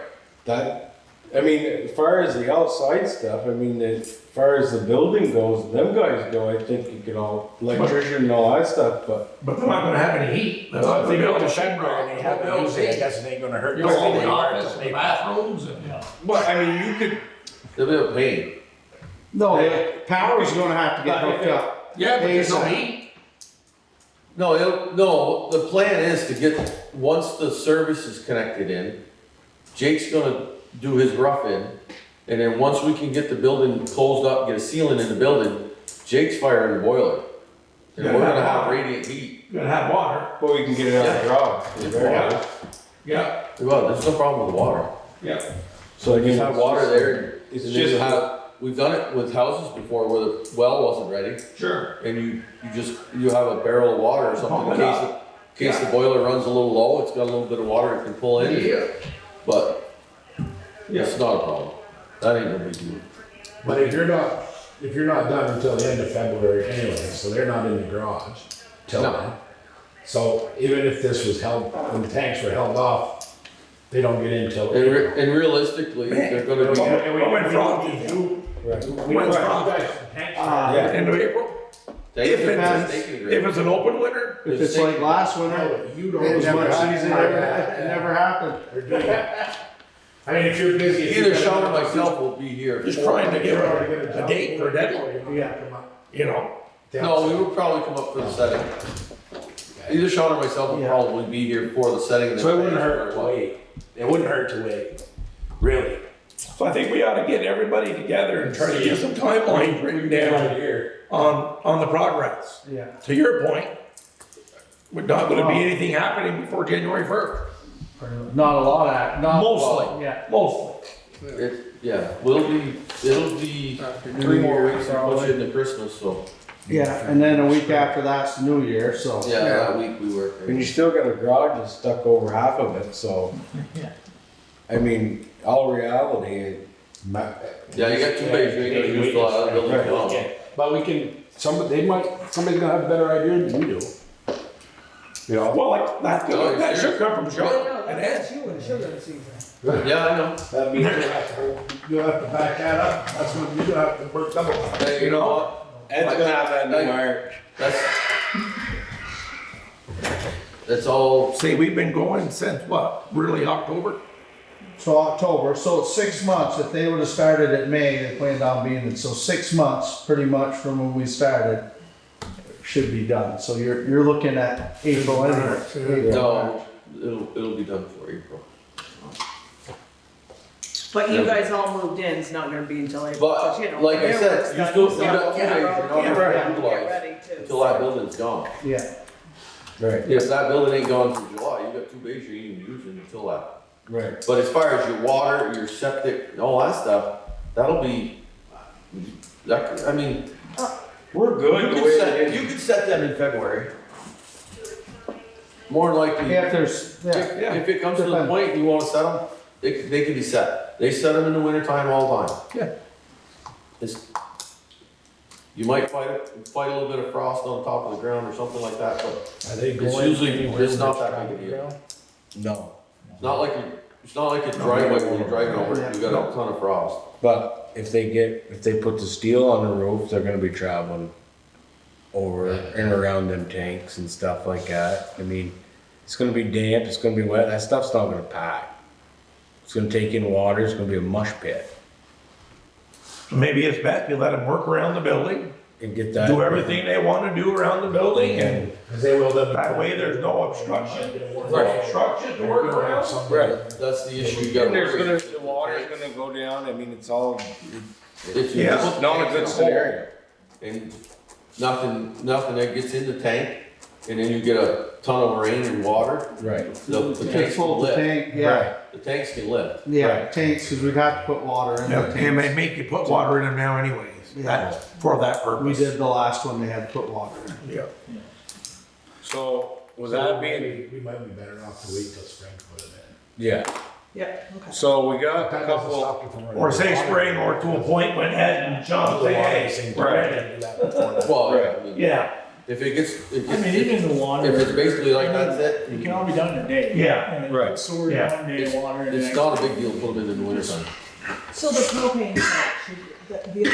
that, I mean, as far as the outside stuff, I mean, as far as the building goes, them guys go, I think you can all, electrician and all that stuff, but But they're not gonna have any heat. They're not gonna build the shed rock. They haven't used it, I guess it ain't gonna hurt. You know, all the They are office and the bathrooms and. but I mean, you could, it'll be a pain. No, the power's gonna have to get hooked up. Yeah, but there's no ASAP. heat. No, the plan is to get, once the service is connected in, Jake's gonna do his rough in, and then once we can get the building closed up, get a ceiling in the building, Jake's firing the boiler. And we're gonna have radiant heat. You're gonna have water. but we can get it out of the garage. Yeah. Yeah, Well, there's no problem with water. yeah. So I You guess have water there, It's and then you just, have, we've done it with houses before where the well wasn't ready, Sure. and you have a barrel of water or something in case the boiler runs a little low, it's got a little bit of water it can pull in, Yeah. but it's not a problem. That ain't no big deal. But if you're not done until the end of February anyway, so they're not in the garage till No. then. So even if this was held, when the tanks were held off, they don't get in till April. And realistically, they're gonna be, When Frog is due, We When's don't Frog? have tanks. end of April? Tank If agreement, it's, tank if agreement. it's an open winter, If it's like last winter, You don't. it never, season, it never happened. Or do that. I mean, if you're busy. if Either you've Sean or got- myself will be here. just trying to give You're already a gonna date for a jump. deadline, Yeah, come on. you know? No, we would probably come up for the setting. Either Sean or myself will Yeah. probably be here for the setting. So it wouldn't hurt to wait. It wouldn't hurt to wait, really. So I think we ought to get everybody together and try to get some timelines written down Here. on the progress. Yeah. To your point, we're not gonna be anything happening before January 1st. Not a lot of, not. Mostly, Yeah. mostly. Yeah, it'll be 3 more weeks and push into Christmas, so, Yeah, and then a week after that's the New Year, so. yeah, that week we work. And you still got a garage that's stuck over half of it, so. I mean, all reality, Yeah, you got 2 days, you ain't gonna use a lot of the building. No. But we can, somebody's gonna have a better idea than you do. You know? Well, like, that should come from Sean and Ed. That's you in sugar season. Yeah, I know. That means you'll have to back that up. That's when you'll have to work double. Hey, you know what? Ed's gonna have that in March. That's all, See, we've been going since what, really October? So October, so it's 6 months, if they would've started at May, they planned on being, so 6 months, pretty much from when we started, should be done, so you're looking at April anyway. no, it'll be done for April. But you guys all moved in, it's not gonna be until April. But, you know, like I said, fireworks you done, still, you so got 2 days, yeah, you're not yeah, gonna get utilize ready too. until that building's gone. Yeah, Right. If that building ain't gone through July, you got 2 days you ain't even using until that. Right. But as far as your water, your septic, and all that stuff, that'll be, I mean, We're good the way it is. you could set them in February. More than likely, yeah, if there's, yeah, if it comes to the Depends. point you wanna set them, they can be set. They set them in the winter time all the time. Yeah. It's, you might fight a little bit of frost on top of the ground or something like that, but Are they it's going usually, anywhere it's not with that big a deal. No. It's not like a driveway when you're driving over it, you got a ton of frost. But if they put the steel on the roof, they're gonna be traveling over and around them tanks and stuff like that. I mean, it's gonna be damp, it's gonna be wet, that stuff's not gonna pack. It's gonna take in water, it's gonna be a mush pit. Maybe it's best you let them work around the building, And get that. do everything they wanna do around the building, and Cause they will then. that way there's no obstruction. No obstruction to work around. Right. That's the issue you gotta. And there's worry gonna, with the water's gonna go down, I mean, it's all, If you Yeah. put it's not a tanks in good hole scenario. And nothing that gets in the tank, and then you get a ton of rain and water, Right. the it's tanks can full the lift. tank, yeah, The tanks can lift. yeah, tanks, cause we'd have to put water in the Yeah, They may tanks. make you put water in them now anyways, that, for that purpose. We did the last one, they had to put water in. Yeah. So, with that being, We might be better off to wait till spring to put it in. yeah, Yeah, okay. so we got a That doesn't couple, stop you from running Or say water. spring, or to a point when Ed and John say, hey, we're ready. Well, yeah, I mean, Yeah, if it gets, I mean, even the water. if it's basically like that's It it, can all be done in a day. Yeah. And Right. Sewer Yeah. one day, water in the it's next. not a big deal to put them in the winter time. So the propane tank, the other thing is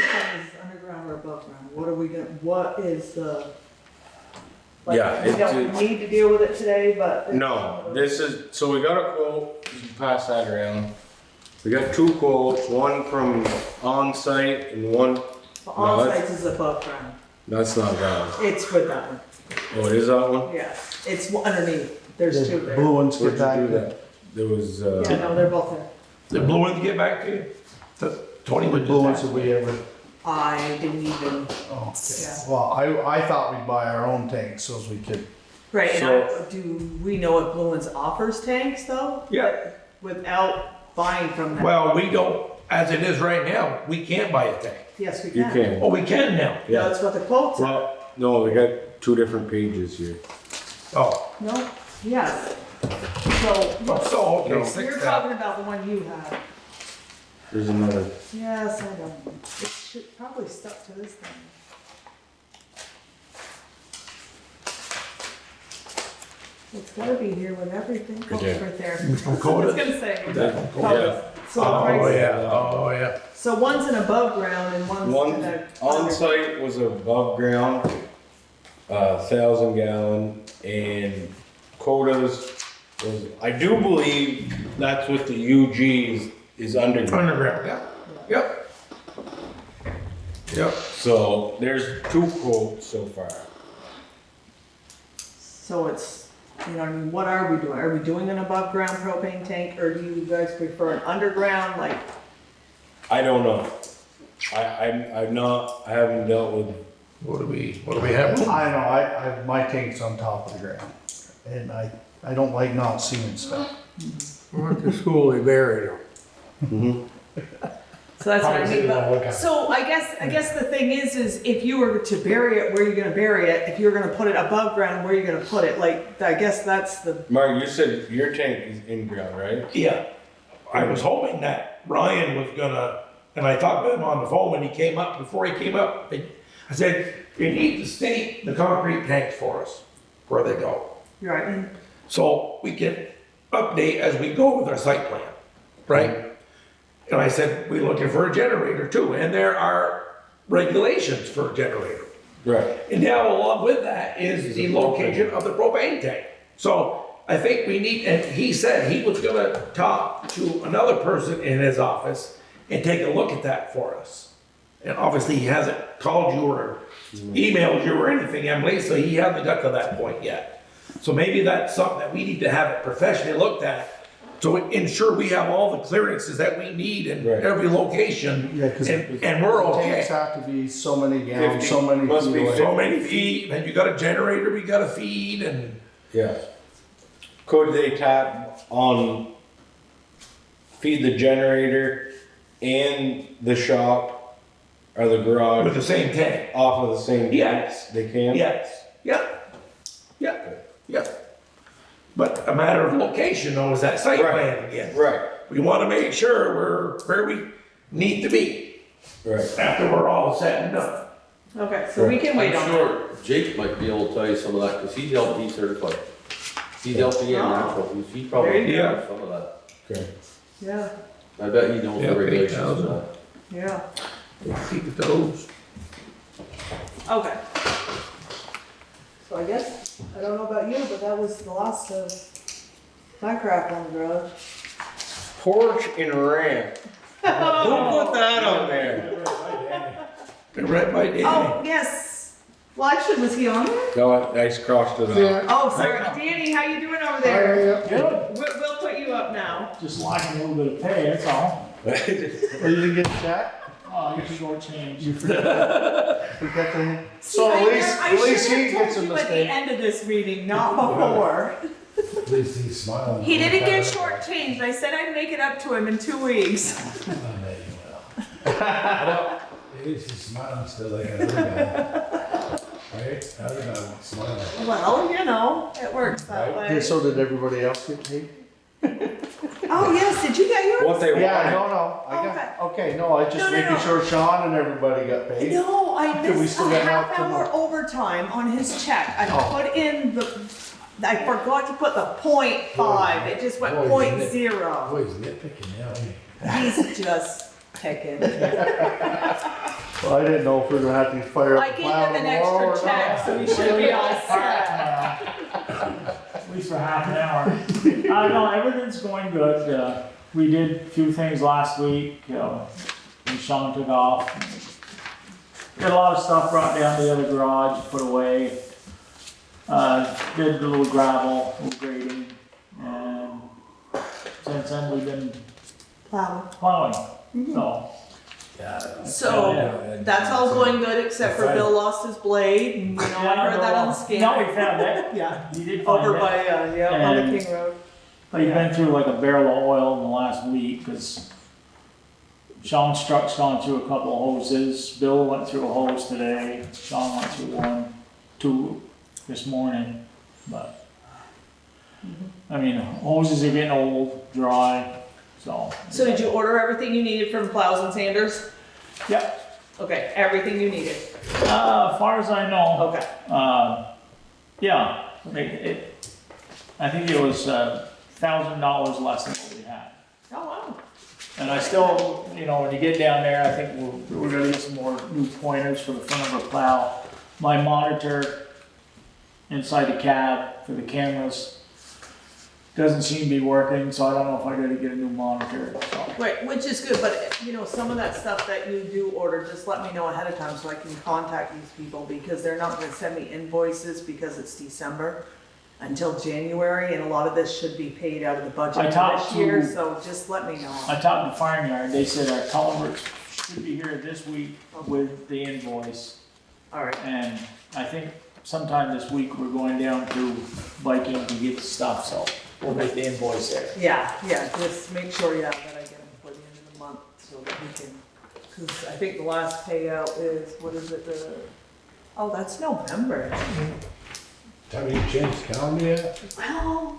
underground or above ground, what are we gonna, what is the? Like, Yeah, we don't need to deal with it today, but. no, this is, so we got a quote, you can pass that around. We got 2 quotes, one from on-site and one, The No, on-site is above ground, that's not that one. it's with that one, Oh, it is that one? yeah, it's underneath, there's two The there. blue ones Where'd get you do back. that? There was, Yeah, no, they're both there. the blue ones get back to you? Tony The would blue ones just that ask. we ever, I didn't even, oh, okay. Yeah. Well, I thought we'd buy our own tanks so as we could, right, and So- do we know if Blue Ones offers tanks though? Yeah. Without buying from them? Well, we don't, as it is right now, we can't buy a tank. Yes, we you can. can. Oh, we can now. No, that's what the quotes are. Well, no, we got 2 different pages here. Oh, No, yes. So, so, okay, you're 6,000. talking about the one you have. There's another, Yes, I don't. It should probably stuck to this thing. It's gotta be here with everything. Oh, Yeah. it's right there. I was Code it. gonna say. That- Colors. So the Oh, price- yeah, oh, yeah. So one's an above ground and one's in one a. on-site was above ground 1,000 gallon, and quotas was, I do believe that's what the UG is underground. Underground, yeah, yep. Yep, So there's 2 quotes so far. So it's, you know what I mean, what are we doing? Are we doing an above ground propane tank, or do you guys prefer an underground, like? I don't know. I haven't dealt with, what do we have? I know, my tank's on top of the ground, and I don't like not seeing stuff. Went to school, they buried them. So that's what I Probably mean, sitting on but, lookout. so I guess the thing is if you were to bury it, where are you gonna bury it? If you're gonna put it above ground, where are you gonna put it? Like, I guess that's the, Mark, you said your tank is in ground, right? Yeah, I was hoping that Ryan was gonna, and I talked with him on the phone when he came up, before he came up, I said, you need to state the concrete tanks for us, where they go. you're right, and So we can update as we go with our site plan, right? And I said, we're looking for a generator too, and there are regulations for a generator. Right. And now along with that is the location of the propane tank. So I think we need, and he said he was gonna talk to another person in his office and take a look at that for us. And obviously he hasn't called you or emailed you or anything, Emily, so he hasn't got to that point yet. So maybe that's something that we need to have it professionally looked at, to ensure we have all the clearances that we need in Right. every location, Yeah, 'cause and we're Tanks okay. have to be so many gallons, 50, so many must be feet away. So many feet, and you got a generator, we gotta feed, and Yeah. Could they tap on, feed the generator and the shop or the with garage the same tank. off of the same tank? Yes. They can? Yes, yeah, yeah, yeah. But a matter of location though is that site Right. plan again. Right, We wanna make sure we're where we need to be right. after we're all said and done. okay, so we can wait I'm on that. sure Jake might be able to tell you some of that, cause he's LP certified. He's LP and Oh. natural, he There probably you go. knows some of that. Okay. Yeah, I bet he knows Yeah, the regulations 8,000. of that. yeah, Keep the toes. okay. So I guess, I don't know about you, but that was the last of my crap on the garage. Porch and ramp. Who put that on there? Been read by Danny. Oh, yes, well, actually, was he on there? No, I just crossed it off. Oh, sorry, Danny, how you doing over there? Good, We'll put you up now. just lacking a little bit of pay, that's all. Oh, you didn't get a check? Oh, you're short change. You forgot the, so See, at least I he should have gets a told you at the mistake. end of this meeting, not before. At least he's smiling. He didn't get shortchanged. I said I'd make it up to him in 2 weeks. I bet you will. At least he's smiling still like another guy. Right? Other guy won't smile. Well, you know, it works that Yeah, way. so did everybody else get paid? Oh, yes, did you get yours? What they Yeah, want. no, I got, okay, no, I just No, no, making no. sure Sean and everybody got paid. No, I Did we missed still a get half help hour tomorrow? overtime on his check. I Oh. put in I forgot to put the 0.5. It just went Boy, isn't 0.0. Boy, he's nitpicking now, ain't He's just picking. Well, I didn't know if we were gonna have to fire I up the gave plow him an tomorrow extra or check, not. so we should be all set. At least for half an hour. No, everything's going good. We did a few things last week, when Sean took off. Got a lot of stuff brought down to the other garage, put away. Did a little gravel, a little grading, and since then we've been Plowing. plowing, so. So that's all going good except for Bill lost his blade. And, you know, I heard that on the scan. No, we found it. Yeah, He did find over it. by on the And- King Road. He's been through like a barrel of oil in the last week, cause Sean's truck's gone through a couple of hoses. Bill went through a hose today. Sean went through two this morning, but. I mean, hoses are getting old, dry, so. So did you order everything you needed from plows and sanders? Yep, Okay, everything you needed. as far as I know, Okay. yeah, I think it was $1,000 less than what we had. Oh, wow. And I still, you know, when you get down there, I think we're gonna get some more new pointers for the front of our plow. My monitor inside the cab for the cameras. Doesn't seem to be working, so I don't know if I gotta get a new monitor, so. Right, which is good, but you know, some of that stuff that you do order, just let me know ahead of time so I can contact these people, because they're not gonna send me invoices because it's December until January, and a lot of this should be paid out of the budget I for talked this year, to- so just let me know. I talked to Farmyard, they said our culverts should be here this week with the invoice. All right, And I think sometime this week, we're going down to Viking to get the stuff, so we'll make the invoice there. yeah, just make sure, that I get them for the end of the month, so that we can, cause I think the last payout is, what is it, oh, that's November. Have you changed the calendar yet? Well,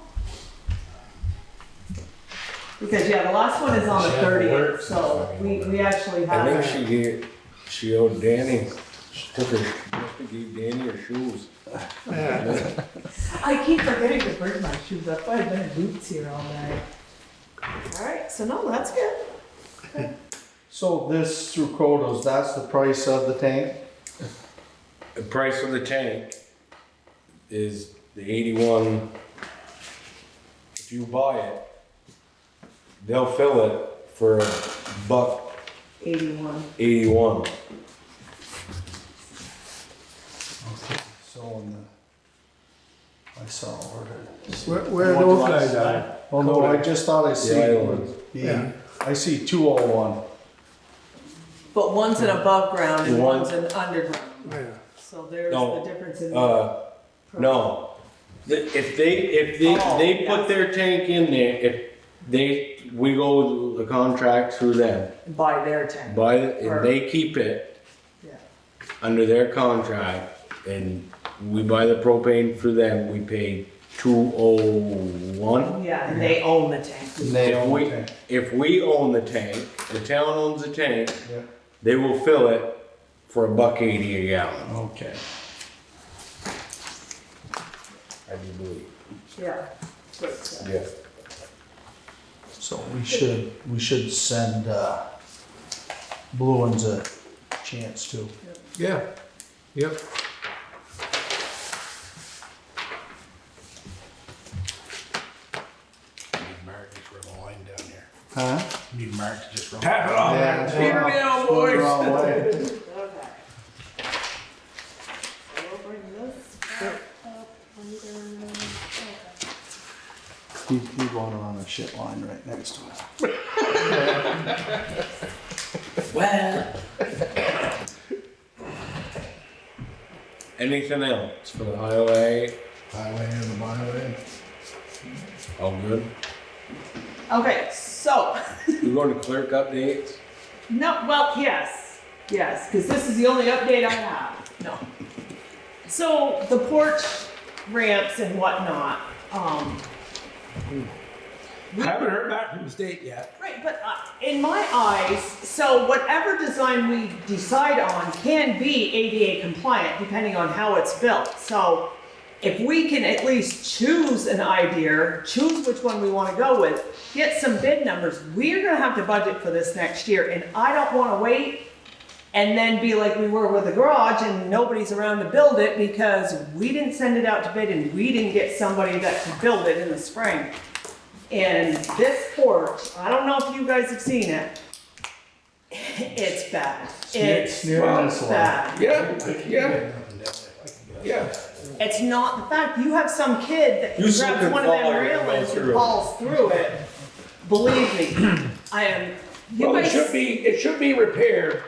because, the last one is on the She had to work, 30th, so we actually I have. think she owed Danny, she took her, must have gave Danny her shoes. I keep forgetting to bring my shoes up. I've been in boots here all night. Alright, so no, that's good. So this through Kodos, that's the price of the tank? The price of the tank is the 81. If you buy it, they'll fill it for $81. $1.81. Okay, so on the, I saw ordered. Where are those guys at? Oh no, I just thought I see, island. Yeah. I see 201. But one's an above ground and One- one's an underground. Yeah. So there's No, the difference in. No, if they Oh, they put yes. their tank in there, we go the contract through them, By their tank. and they keep it Yeah. under their contract, and we buy the propane for them, we pay $201. Yeah, and they own the tank. They If own we, the tank. if we own the tank, the town owns the tank, Yeah. they will fill it for $1.80 a gallon, Okay. I do believe. Yeah. But, Yeah. So we should send, Blue Ones a chance too. Yeah, yep. Need Mark just run a line down here. Huh? Need Mark to just run. Tap it on Yeah, there. it's Peter going down, it's going the wrong boys. way. Okay. So we'll bring this back up under, He'd wanna run a shit line right next to it. Well. Anything else for the highway? Highway and the byway. All good? Okay, so, You going to clerk updates? no, well, yes, because this is the only update I have, no. So, the porch ramps and whatnot, I haven't heard back from the state yet. right, but in my eyes, so whatever design we decide on can be ADA compliant depending on how it's built. So if we can at least choose an idea, choose which one we want to go with, get some bid numbers, we're going to have to budget for this next year. And I don't want to wait and then be like we were with the garage and nobody's around to build it because we didn't send it out to bid and we didn't get somebody that could build it in the spring. And this porch, I don't know if you guys have seen it. It's bad. It's near this one. bad. Yeah. Yeah. It's not the fact, you have some kid that You slip grabs and one of them fall, you're gonna railings go through and it. falls through it. Believe me, I am, you Well, guys. it should be repaired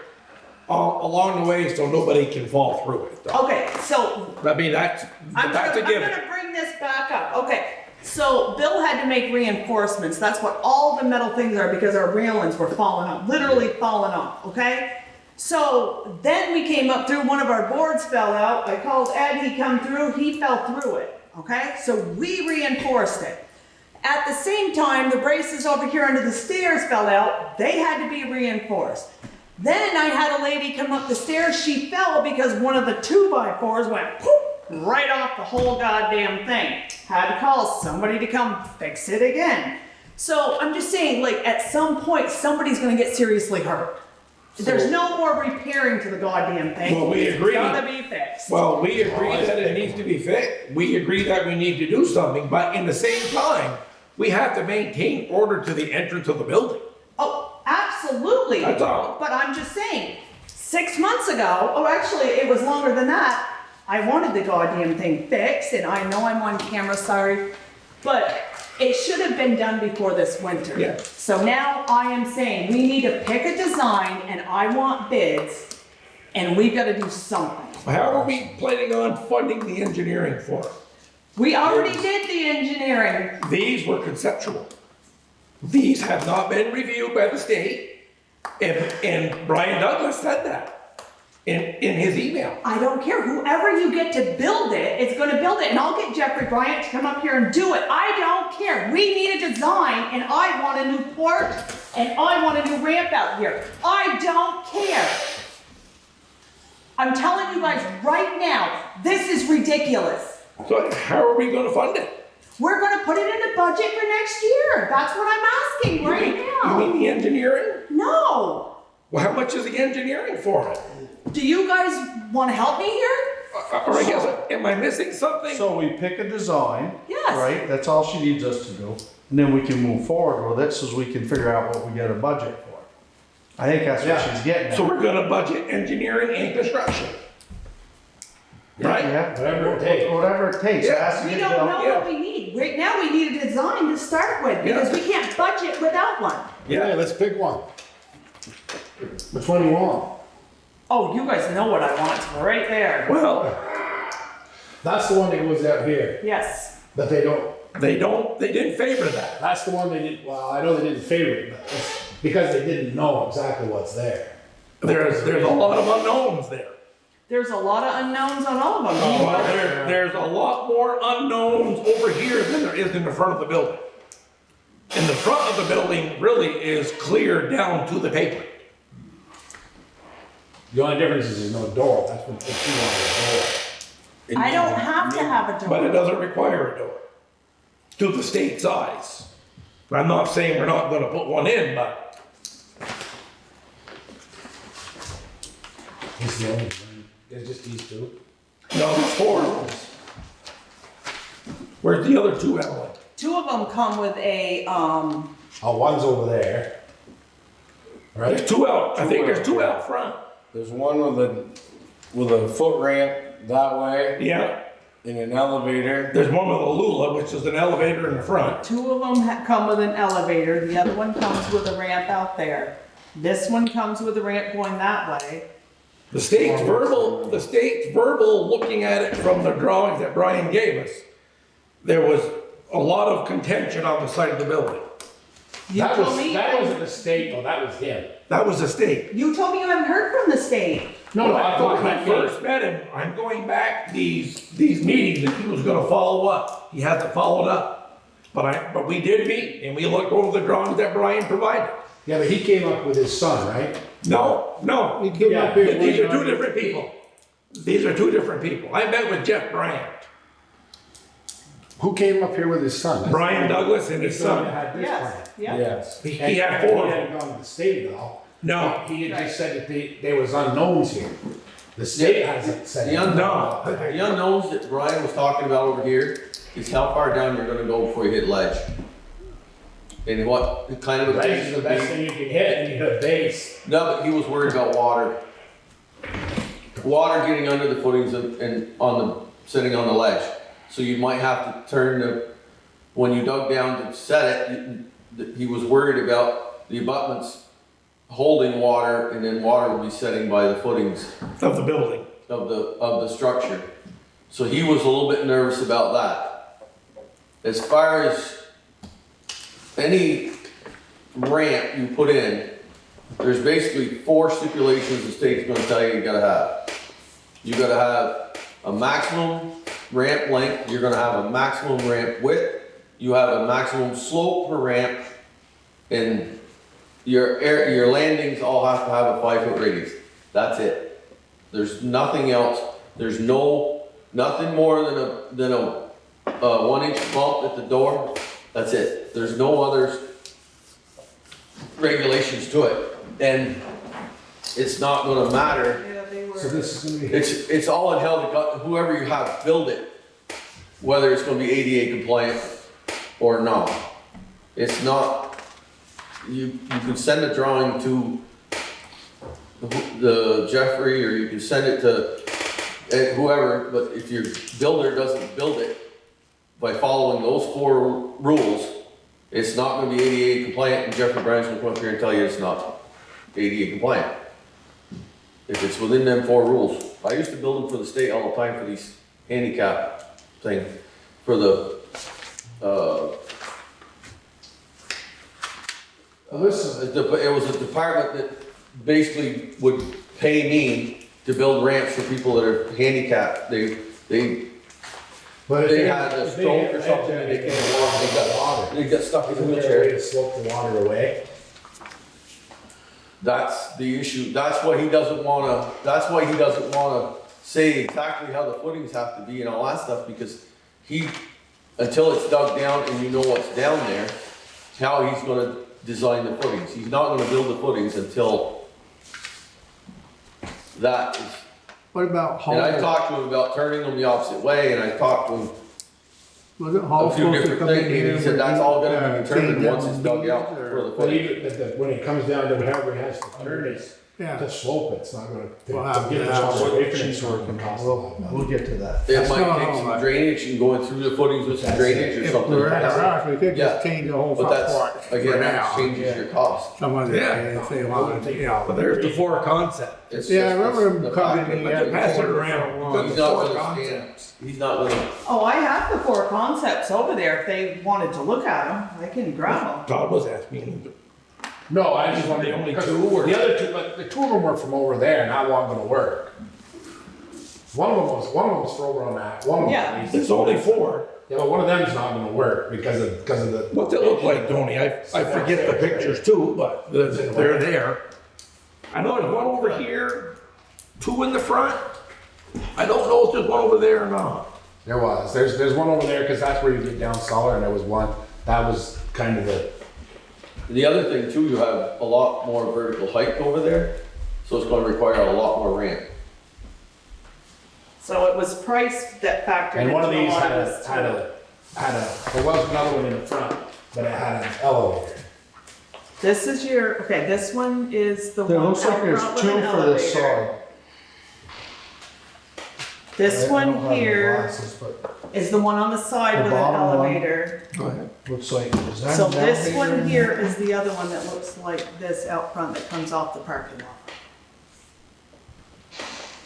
along the way so nobody can fall through it. though. Okay, so I mean, that's I'm a given. gonna bring this back up, okay. So Bill had to make reinforcements, that's what all the metal things are because our railings were falling off, literally falling off, okay? So then we came up through, one of our boards fell out, I called Ed, he come through, he fell through it, okay? So we reinforced it. At the same time, the braces over here under the stairs fell out, they had to be reinforced. Then I had a lady come up the stairs, she fell because one of the 2x4s went poof, right off the whole goddamn thing. Had to call somebody to come fix it again. So I'm just saying, like, at some point, somebody's gonna get seriously hurt. There's no more repairing to the goddamn thing. Well, we agree. It's gotta be fixed. Well, we agree that it needs to be fixed, we agree that we need to do something, but in the same time, we have to maintain order to the entrance of the building. Oh, absolutely. That's all. But I'm just saying, 6 months ago, or actually it was longer than that, I wanted the goddamn thing fixed, and I know I'm on camera, sorry, but it should have been done before this winter. Yeah. So now I am saying, we need to pick a design, and I want bids, and we've gotta do something. How are we planning on funding the engineering for it? We already did the engineering. These were conceptual. These have not been reviewed by the state, and Brian Douglas said that in his email. I don't care, whoever you get to build it, it's gonna build it, and I'll get Jeffrey Bryant to come up here and do it. I don't care, we need a design, and I want a new port, and I want a new ramp out here. I don't care. I'm telling you guys right now, this is ridiculous. So how are we gonna fund it? We're gonna put it in the budget for next year, that's what I'm asking right You now. mean the engineering? No, Well, how much is the engineering for it? do you guys wanna help me here? Or I guess, am I missing something? So we pick a design. Yes. Right, that's all she needs us to do. And then we can move forward with it so we can figure out what we got a budget for. I think that's what she's getting at. So we're gonna budget engineering and construction. Right? Yeah, Whatever it takes. whatever it takes. It has to We get don't built. know yeah. what we need. Right now, we need a design to start with, because we can't budget without one. Yeah, let's pick one. Which one do you want? Oh, you guys know what I want, it's right there. Well, That's the one that goes out here, Yes. but they don't, they didn't favor that. that's the one they did, well, I know they didn't favor it, but it's because they didn't know exactly what's there. There's a lot of unknowns there. There's a lot of unknowns on all of them. Well, there's a lot more unknowns over here than there is in the front of the building. And the front of the building really is clear down to the pavement. The only difference is there's no door, that's what you want, a door. I don't have to have a But it door. doesn't require a door to the state size. I'm not saying we're not gonna put one in, but He's the only one, there's just these two. no, there's 4 of them. Where's the other 2, Ellen? 2 of them come with a, Oh, one's over there. There's Right? 2 out, I think there's 2 out front. There's one with a foot ramp that way Yeah, and an elevator. there's one with a Lula, which is an elevator in the front. 2 of them come with an elevator, the other one comes with a ramp out there. This one comes with a ramp going that way. The state's verbal, looking at it from the drawings that Brian gave us, there was a lot of contention on the side of the building. You That told was, me, that wasn't the state though, that was him. That was the state. you told me you haven't heard from the state. No, I thought When I he first met him, I'm going back these meetings that he was gonna follow up. He hasn't followed up. But we did meet and we looked over the drawings that Brian provided. Yeah, but he came up with his son, right? No, He came up here. these are 2 different people. These are 2 different people. I met with Jeff Bryant, Who came up here with his son? That's Brian the one- Douglas and his the one that son. had this Yes, plan. yeah. Yes. He And- had and 4 He of them. hadn't gone to the state at all. No, He had just said that there was unknowns here. The state hasn't said. The unknown, no. the unknowns that Brian was talking about over here is how far down you're gonna go before you hit ledge. And what kind of a Ledge base is the would best be. thing you can hit, and you hit a base. No, but he was worried about water. Water getting under the footings and sitting on the ledge. So you might have to turn when you dug down to set it, he was worried about the abutments holding water and then water would be setting by the footings of the building. of the structure. So he was a little bit nervous about that. As far as any ramp you put in, there's basically 4 stipulations the state's gonna tell you gotta have. You gotta have a maximum ramp length, you're gonna have a maximum ramp width, you have a maximum slope per ramp, and your landings all have to have a 5-foot radius. That's it. There's nothing else. There's nothing more than a 1-inch bump at the door. That's it. There's no other regulations to it. And it's not gonna matter. Yeah, they were. So this is gonna be. It's all in how whoever you have build it, whether it's gonna be ADA compliant or not. It's not, you can send a drawing to the Jeffrey, or you can send it to whoever, but if your builder doesn't build it by following those 4 rules, it's not gonna be ADA compliant, and Jeffrey Bryan's gonna come up here and tell you it's not ADA compliant. If it's within them 4 rules. I used to build them for the state all the time for these handicap thing, for the, it was a department that basically would pay me to build ramps for people that are handicapped. But if They they had a if they stroke or hit something, ledge, they they can't can't walk, walk in the water. they got stuck in the Isn't there a way wheelchair. to slope the water away? That's the issue, that's why he doesn't wanna say exactly how the footings have to be and all that stuff, because until it's dug down and you know what's down there, how he's gonna design the footings. He's not gonna build the footings until that is. What about And I Hall? talked to him about turning them the opposite way, and I talked to him Was it Hall a few supposed to different come in things, and here? he said that's all gonna be and, determined change once it's them dug out beams, for or- the But footing. even, when it comes down to whoever has to turn it, Yeah, to slope it, it's not gonna. Well, to get the yeah, water away from it, She's it's not working, gonna cost a lot of money. we'll get to that. It That's might not take all some right. drainage and going through the footings with some That's drainage or if something. we're at a rush, we could Yeah. just change the whole But front that's, part again, for that now. changes your cost. Some of it, Yeah. if they want, you know. But there's the 4 concept. It's Yeah, I just- remember it's him the coming fact in that the Pass it corner around. for a while. Got He's the not 4 gonna stand, concepts. he's not gonna, Oh, I have the 4 concepts over there. If they wanted to look at them, I can grab them. Todd was asking. No, I just wanted. The only because 2 or- The other 2, but the 2 of them were from over there, and that wasn't gonna work. One of them was for over on that, one of them. Yeah. There's only 4. Yeah, but one of them's not gonna work because of the. What they look like, Tony, I forget the pictures too, but they're there. I know there's one over here, 2 in the front. I don't know if there's one over there or not. There's one over there, cause that's where you get down solid, and there was one, that was kind of the other thing too, you have a lot more vertical height over there, so it's gonna require a lot more ramp. So it was price that factored and into one of a these lot of this. there was another one in the front, but it had an elevator. This is okay, this one is the There one looks like out there's front with 2 an for this elevator. side. This I don't one have the here glasses, but is the one on the side The with an bottom one. elevator. Go ahead. looks like, is that? So an this elevator one in here there? is the other one that looks like this out front that comes off the parking lot.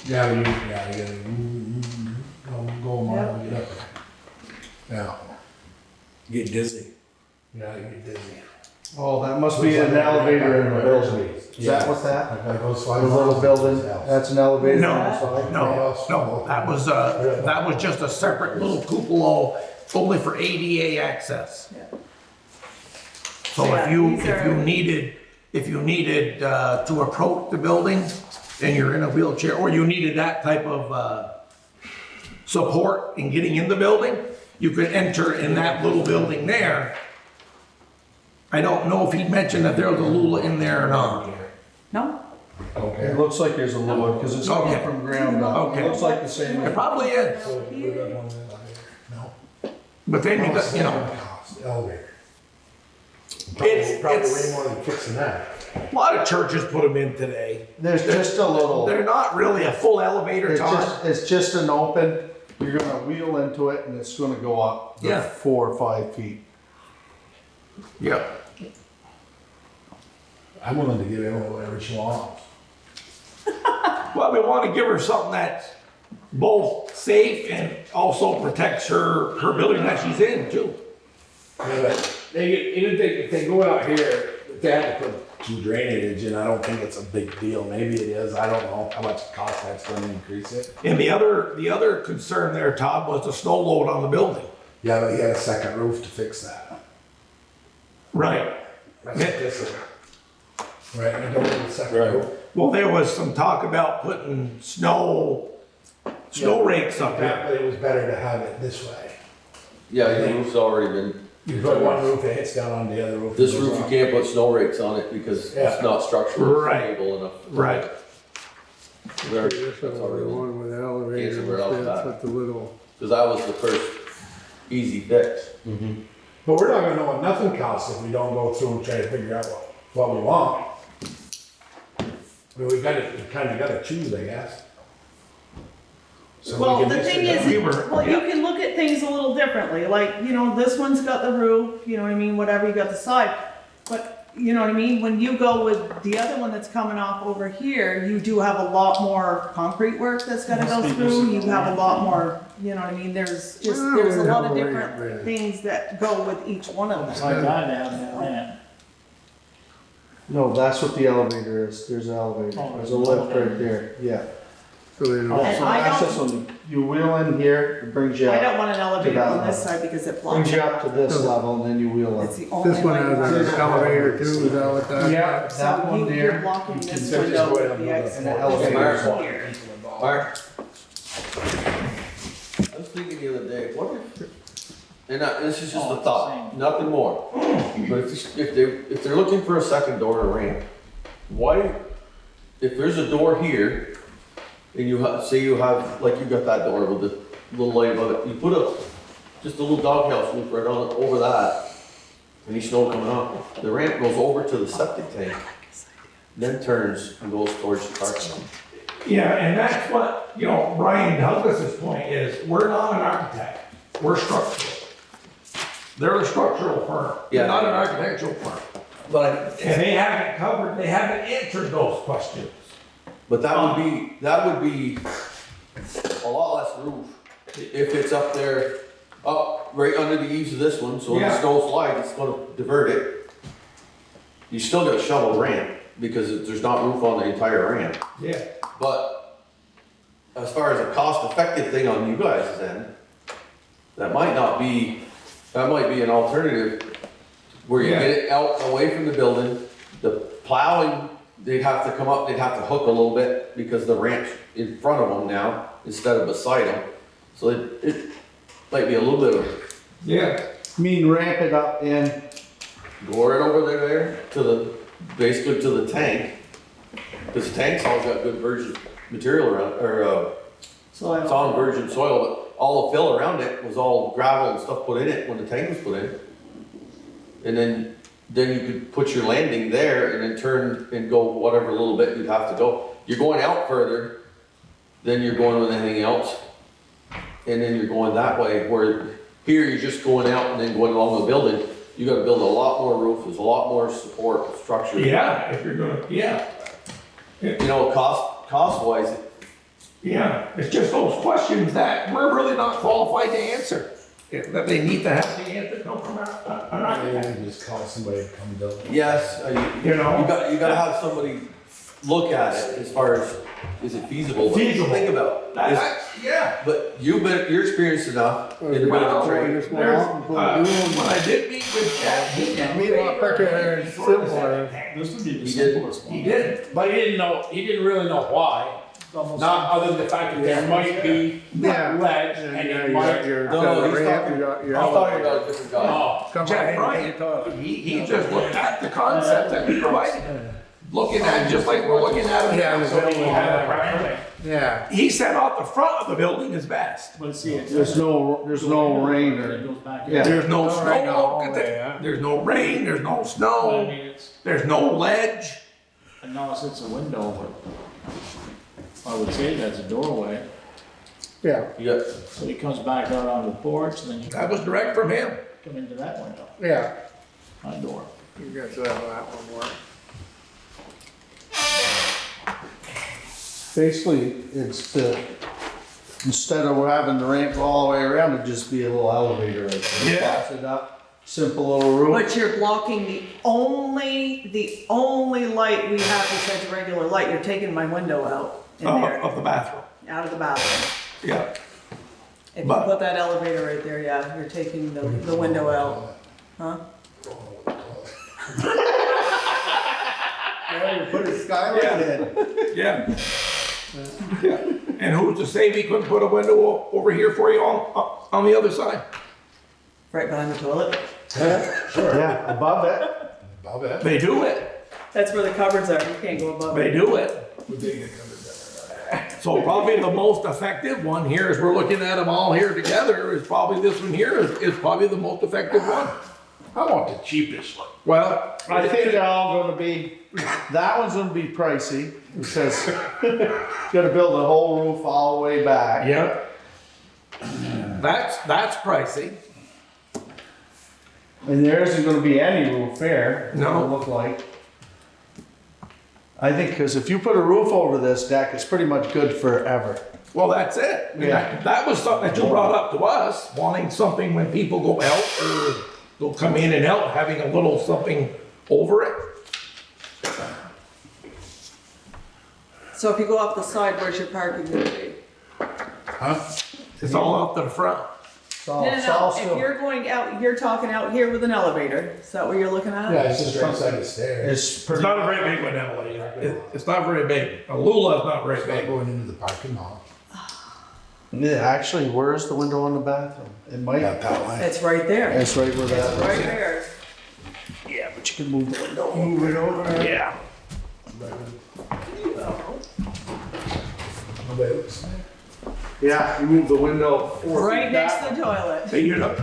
Yeah, you gotta go a mile to get up there. Yeah, Get dizzy. yeah, you get dizzy. Oh, that must be an elevator in the building. Is that what that? I gotta go The slide. little building, that's an elevator No. on the side? No, that was just a separate little cupola only for ADA access. Yeah. So Yeah, if you, these if you are- needed, to approach the building and you're in a wheelchair, or you needed that type of, support in getting in the building, you could enter in that little building there. I don't know if he mentioned that there was a Lula in there or not. No? Okay. It looks like there's a lower, because it's coming Okay. from ground up. Okay. It looks like the same. It probably is, So we got one in there. No. but then you got, you know, Elevator. It's- Probably it's- way more than fixing that. a lot of churches put them in today. There's just a little, They're not really a full elevator, Todd. it's just an open, you're gonna wheel into it and it's gonna go up Yeah. 4 or 5 feet. Yeah. I'm willing to give her whatever she wants. Well, we want to give her something that's both safe and also protects her building that she's in too. Yeah, but even if they go out here, if they had to put some drainage in, I don't think it's a big deal. Maybe it is, I don't know how much it costs, that's gonna increase it. And the other concern there, Todd, was the snow load on the building. Yeah, but he had a second roof to fix that. Right. That's what this is. Right, I don't need a second Right. roof. Well, there was some talk about putting snow rakes up Yeah, there. but it was better to have it this way. Yeah, the roof's already been You put one roof, it hits down on the other roof. This it goes roof, you off. can't put snow rakes on it because Yeah. it's not structurally Right. stable enough. Right. There- This That's one all was the really, one with the elevator, Answer right off the that's bat. with the little. cause that was the first easy fix. But we're not gonna know what nothing costs if we don't go through and try to figure out what we want. I mean, we kinda gotta choose, I guess. So we Well, can the just thing sit is, down. We were- well, you yeah. can look at things a little differently, like, you know, this one's got the roof, you know what I mean, whatever, you got the side. But, you know what I mean, when you go with the other one that's coming off over here, you do have a lot more concrete work that's gotta go Must be through, you visible, have a yeah. lot more, you know what I mean, there's just, Well, there's a we lot of have a different ramp there. things that go with each one of It's them. like that down there, man. No, that's what the elevator is. There's an elevator. Oh, There's a lift right there. Yeah. So they don't. Oh, And So I that's don't- this one. You wheel in here, it brings you I up. don't want an elevator that on this level. side because it blocks. Brings you up to this level and then you wheel It's in. the only This one way has you an want- elevator too, is that what that? Yeah, So that one you're there. blocking you this can- window with the And exit. the Mark. elevator. Mark, I was thinking the other day, what if, and this is just Oh, a it's thought, the same. nothing more. But if they're looking for a second door to ramp, why, if there's a door here, and you have, say you have, like you got that door with the little light above it, you put just a little doghouse roof right on it, over that, any snow coming off, the ramp goes over to the septic tank, then turns and goes towards the parking lot. Yeah, and that's what, you know, Brian Douglas's point is, we're not an architect, we're structural. They're a structural firm, Yeah. they're not an architectural firm. But, And they haven't answered those questions. but that would be a lot less roof if it's up there, up right under the eaves of this one, so when the Yeah. snow slides, it's gonna divert it. You still gotta shovel the ramp, because there's not roof on the entire ramp. Yeah. But as far as a cost-effective thing on you guys' end, that might be an alternative where you Yeah. get it out away from the building. The plowing, they'd have to come up, they'd have to hook a little bit because the ramp's in front of them now instead of beside them. So it might be a little bit of, Yeah. Mean ramp it up in. go right over there basically to the tank. Because the tank's all got good virgin material around, or it's on virgin soil, but all the fill around it was all gravel and stuff put in it when the tank was put in. And then you could put your landing there and then turn and go whatever little bit you'd have to go. You're going out further than you're going with anything else. And then you're going that way, where here you're just going out and then going along the building. You gotta build a lot more roof, there's a lot more support structure. Yeah, if you're gonna, yeah, You know, cost wise, yeah. It's just those questions that we're really not qualified to answer. That they need to have the answer come from an architect. Maybe just call somebody to come build it. yes, You know? you gotta have somebody look at it as far as, is it feasible? But Feasible. Think about, is- Yeah. but you're experienced enough in the building Well, trade. Just went There's, out and put a new one. when I did meet with Jack, he didn't. Made a lot quicker and simpler. This would be the He did. simplest one. He did. But he didn't really know why, Almost not other than the fact that there might be Yeah. ledge And and yeah, it you might. got your, No, got a he's ramp, talking- you got your I'm talking elevator. about a different guy. Oh, Come Jack on, Bryant, talk. he just looked at the concept that we provided him. Looking at it just like we're looking at it Yeah, now. the So building. he had it right. Yeah. He said off the front of the building is best. But see, it's. There's no rain It or. goes back in. Yeah. There's no No snow, rain, no look at hallway, that. yeah. There's no rain, there's no But I snow, mean, it's, there's no ledge. unless it's a window, but I would say that's a doorway. Yeah, You got, So he comes back out onto the porch, and then you That was direct from him. come into that window, yeah. my door. You got to have that one work. Basically, it's instead of having the ramp go all the way around, it'd just be a little elevator right there. Yeah. Pass it up, simple little roof. But you're blocking the only light we have besides a regular light, you're taking my window out in there, Of the bathroom. out of the bathroom. Yeah. If you But- put that elevator right there, yeah, you're taking the window out, huh? Yeah, you put a skylight in. Yeah. Yeah. And who's to say we couldn't put a window over here for you on the other side? Right behind the toilet. Sure. Yeah, above it. Above it. They do it, That's where the cupboards are, you can't go above they it. do it. So probably the most effective one here, as we're looking at them all here together, is probably this one here is probably the most effective one. I want the cheapest one. Well, I think they're all gonna be, that one's gonna be pricey, because you gotta build the whole roof all the way back. yeah. That's pricey. And there isn't gonna be any roof there. No. It'll look like. I think, cause if you put a roof over this deck, it's pretty much good forever. Well, that's it. I mean, Yeah. that was something that you brought up to us, wanting something when people go out or they'll come in and out, having a little something over it. So if you go off the side, where's your parking gonna be? Huh? It's all up to the front. It's all, No, it's no, all no, if still, you're going out, you're talking out here with an elevator, is that what you're looking at? Yeah, it's just right beside the stairs. it's It's pretty, not a very big one, Emily. It's not very big. A Lula's not very It's not big. going into the parking lot. yeah, actually, where's the window in the bathroom? It might, Not that way. It's right there, it's right where that is. right there. Yeah, but you can move the window. Move it over. Yeah. Yeah, you move the window 4 Right feet next back. to the toilet. Hey, you know,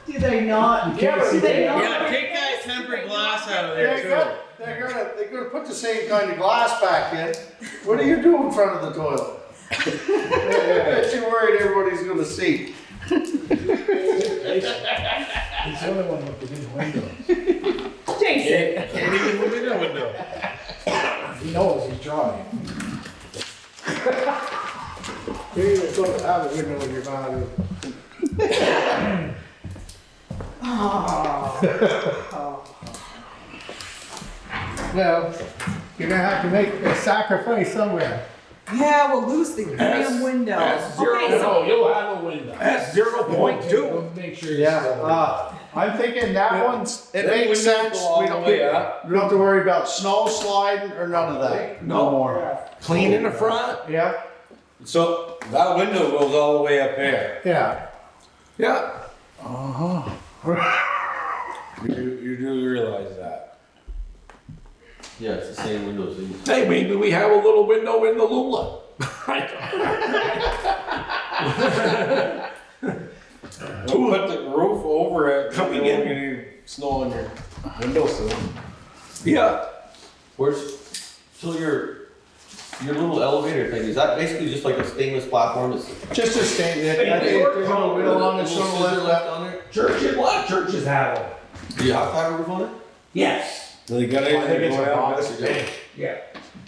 Do they not? can't see Do they that. not? Yeah, take that tempered glass out of They're there they're gonna put the same kind of glass back in. What do you do in front of the toilet? You're worried everybody's gonna see. He's the only one with the big window. Jason. Can't even look in the window. He knows he's trying. You're even supposed to have a window in your bathroom. Well, you're gonna have to make a sacrifice somewhere. Yeah, we'll lose the damn window. that's zero. Okay, so No, you'll have a window. That's 0.2. Make sure. Yeah, I'm thinking that one's, it Them makes windows sense. go all We the don't, way up. we don't have to worry about snow sliding or none of that. No No. more. Clean in the front. Yeah. So that window goes all the way up here. Yeah. Yeah. You do realize that. Yeah, it's the same windows. These. Hey, maybe we have a little window in the Lula. Don't put the roof over it. Coming you in. don't get any snow on your windowsill. Yeah. Where's, so your little elevator thing, is that basically just like a stainless platform? That's Just a statement. I think there's no wheel on it, little so scissor let lift on there? Churches, a lot of churches have them. Do you have to have a roof on it? Yes. They got I think anything it's a going on? box tank. Yeah.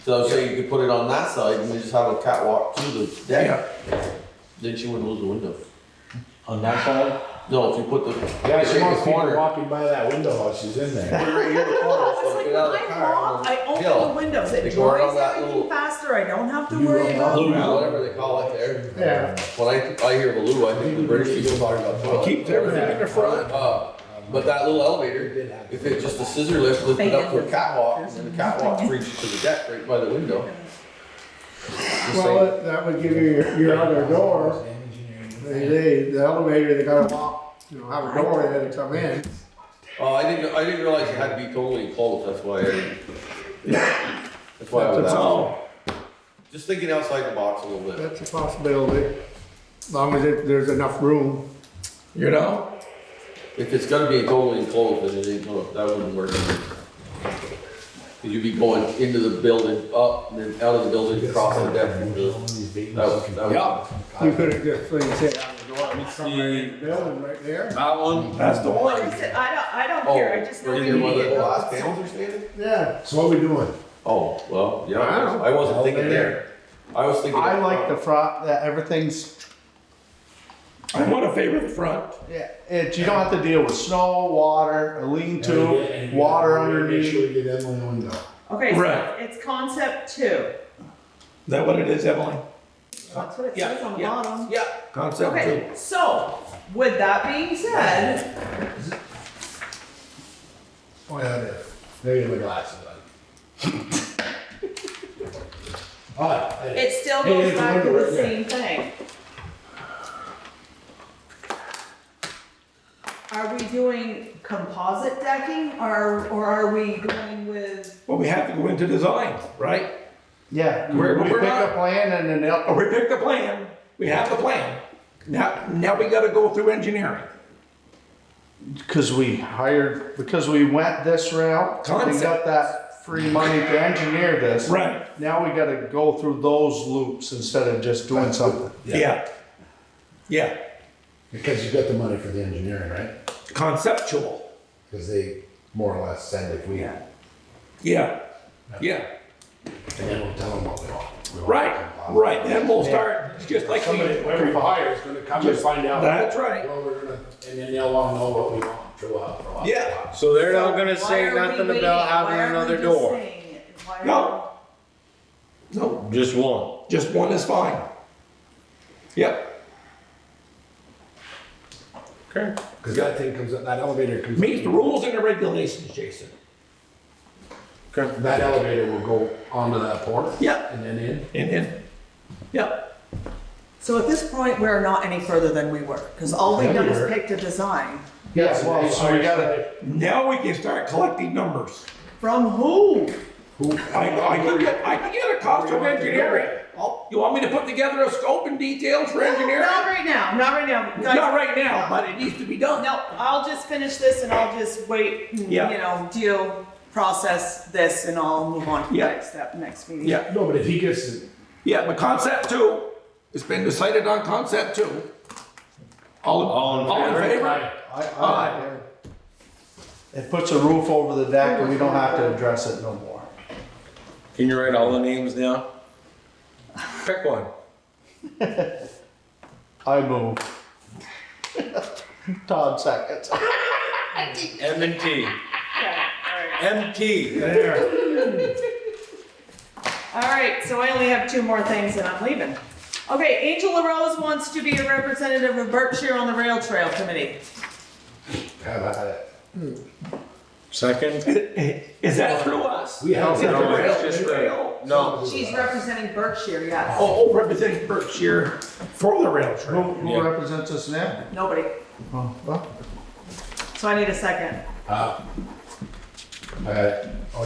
So I was saying you could put it on that side and then just have a catwalk to the deck. Then she wouldn't lose the window. On that side? No, if you put the, Yeah, she in the wants people corner. walking by that window while she's in there. Put it right here in the corner, I was so like, get out of the when car. I walk, I open hill. the windows, it They go around dries that everything little- faster, I don't have to You worry run about. Lou, whatever they call it there. Yeah. When I hear of a Lou, I think the British people talk about toilet. Keeps everything in the front. But that little elevator, if it's just a scissor lift, lift it up to a catwalk, and then the catwalk reaches to the deck right by the window. Just Well, saying. that would give you your other door. The elevator, they gotta walk, have a door there to come in. Oh, I didn't realize it had to be totally enclosed, that's why that's why I was asking. So, Just thinking outside the box a little bit. That's a possibility. As long as there's enough room. you know, If it's gonna be totally enclosed, then it ain't gonna, that wouldn't work. Cause you'd be going into the building, up, and then out of the building, across the deck. Yeah. You could have just, like, say, on the door, and come right in the building right there. That one? that's the Like one. I said, I don't Oh, care, I just know right we there where need the it. glass panels are standing? Yeah. So what we doing? Oh, well, yeah, Wow. I wasn't thinking there. I was thinking. I like the front, that everything's, I want to favor the front. yeah, you don't have to deal with snow, water, a lean-to, water Make underneath. sure you get in the window. Okay, Right. so it's concept 2, Is that what it is, Emily? that's what it Yeah, says on the yeah. bottom. Yeah. Concept Okay, so, with that being said, Oh, yeah, it is. There you go, the glasses on. Alright. it still Hey, goes there's a back to window the right there. same thing. Are we doing composite decking, or are we going with? Well, we have to go into design, right? Yeah, We're we pick not- a plan and then they'll, We picked the plan, we have the plan. Now we gotta go through engineering. because we went this route, we Concept. got that free money to engineer this. Right. Now we gotta go through those loops instead of just doing something. Yeah. Yeah, Because you got the money for the engineering, right? conceptual, Because they more or less said if we, and yeah, yeah, then we'll tell them what we want. We want right, composite. right, then we'll start, it's just like Somebody, we, whoever we hire is gonna come and find out. that's right, Well, we're gonna, and then they'll all know what we want, true up or what. yeah, So they're not gonna Why say are we nothing waiting? about Why having are we another just door? saying it? Why are no. No, Just one. just one is fine. Yep, Okay. Cause that thing comes up, that elevator comes. meets the rules and the regulations, Jason. That elevator will go onto that port. Yeah. And then in. And then, yep, So at this point, we're not any further than we were, because all we've done is picked a design. Yeah, well, so we gotta, now we can start collecting numbers. From who? I can get a cost of engineering. You want me to put together a scope and details for engineering? Not right now, not right now. Guys, Not right now, but it needs to be done. no, I'll just finish this and I'll just wait, and, Yeah. you know, deal, process this, and I'll move on to the Yeah. next step, next meeting. Yeah, No, but if he gets it, yeah, but concept two, it's been decided on concept two. All in favor? Aye. it puts a roof over the deck and we don't have to address it no more. Can you write all the names down? Pick one. I move. Todd seconds. M&T. MT. All right, so I only have two more things and I'm leaving. Okay, Angel LaRose wants to be a representative of Berkshire on the Rail Trail Committee. have at it. Second? Is that through us? We have. Is it No, the rail- it's just the rail. No. She's representing Berkshire, yes. Oh, representing Berkshire for the rail Who, trail. who Yeah. represents us now? Nobody. Oh, well, So I need a second.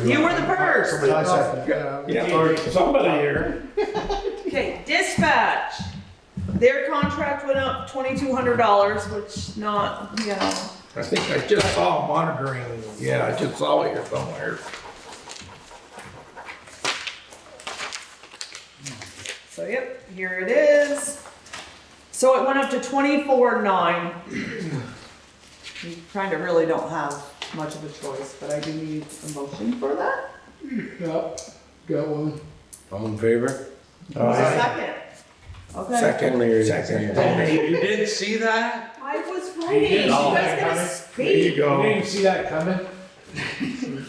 You were the first. I second. Yeah, somebody here. Okay, dispatch. Their contract went up $2,200, which not, you know, I think I just saw monitoring, yeah, I just saw it here somewhere. so yep, here it is. So it went up to 24,900. You kind of really don't have much of a choice, but I do need a motion for that. Yep, got one. All in favor? Second. Okay. Second, You didn't see that? I was writing. You did. guys gotta You speak. didn't see that coming?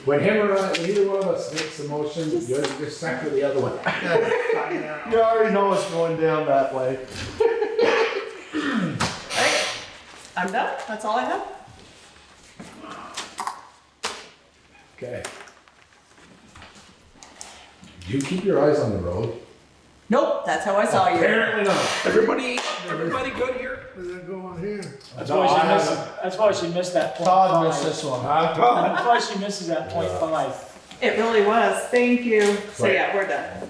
When him or either one of us makes the motion, you're just stuck with the other one. You already know it's going down that way. Right. I'm done. That's all I have. Okay. Do you keep your eyes on the road? Nope, that's how I saw you. Apparently not. everybody good here? That's why she missed that point Todd missed five. this one. That's why she misses that point five. It really was. Thank you. So yeah, we're done.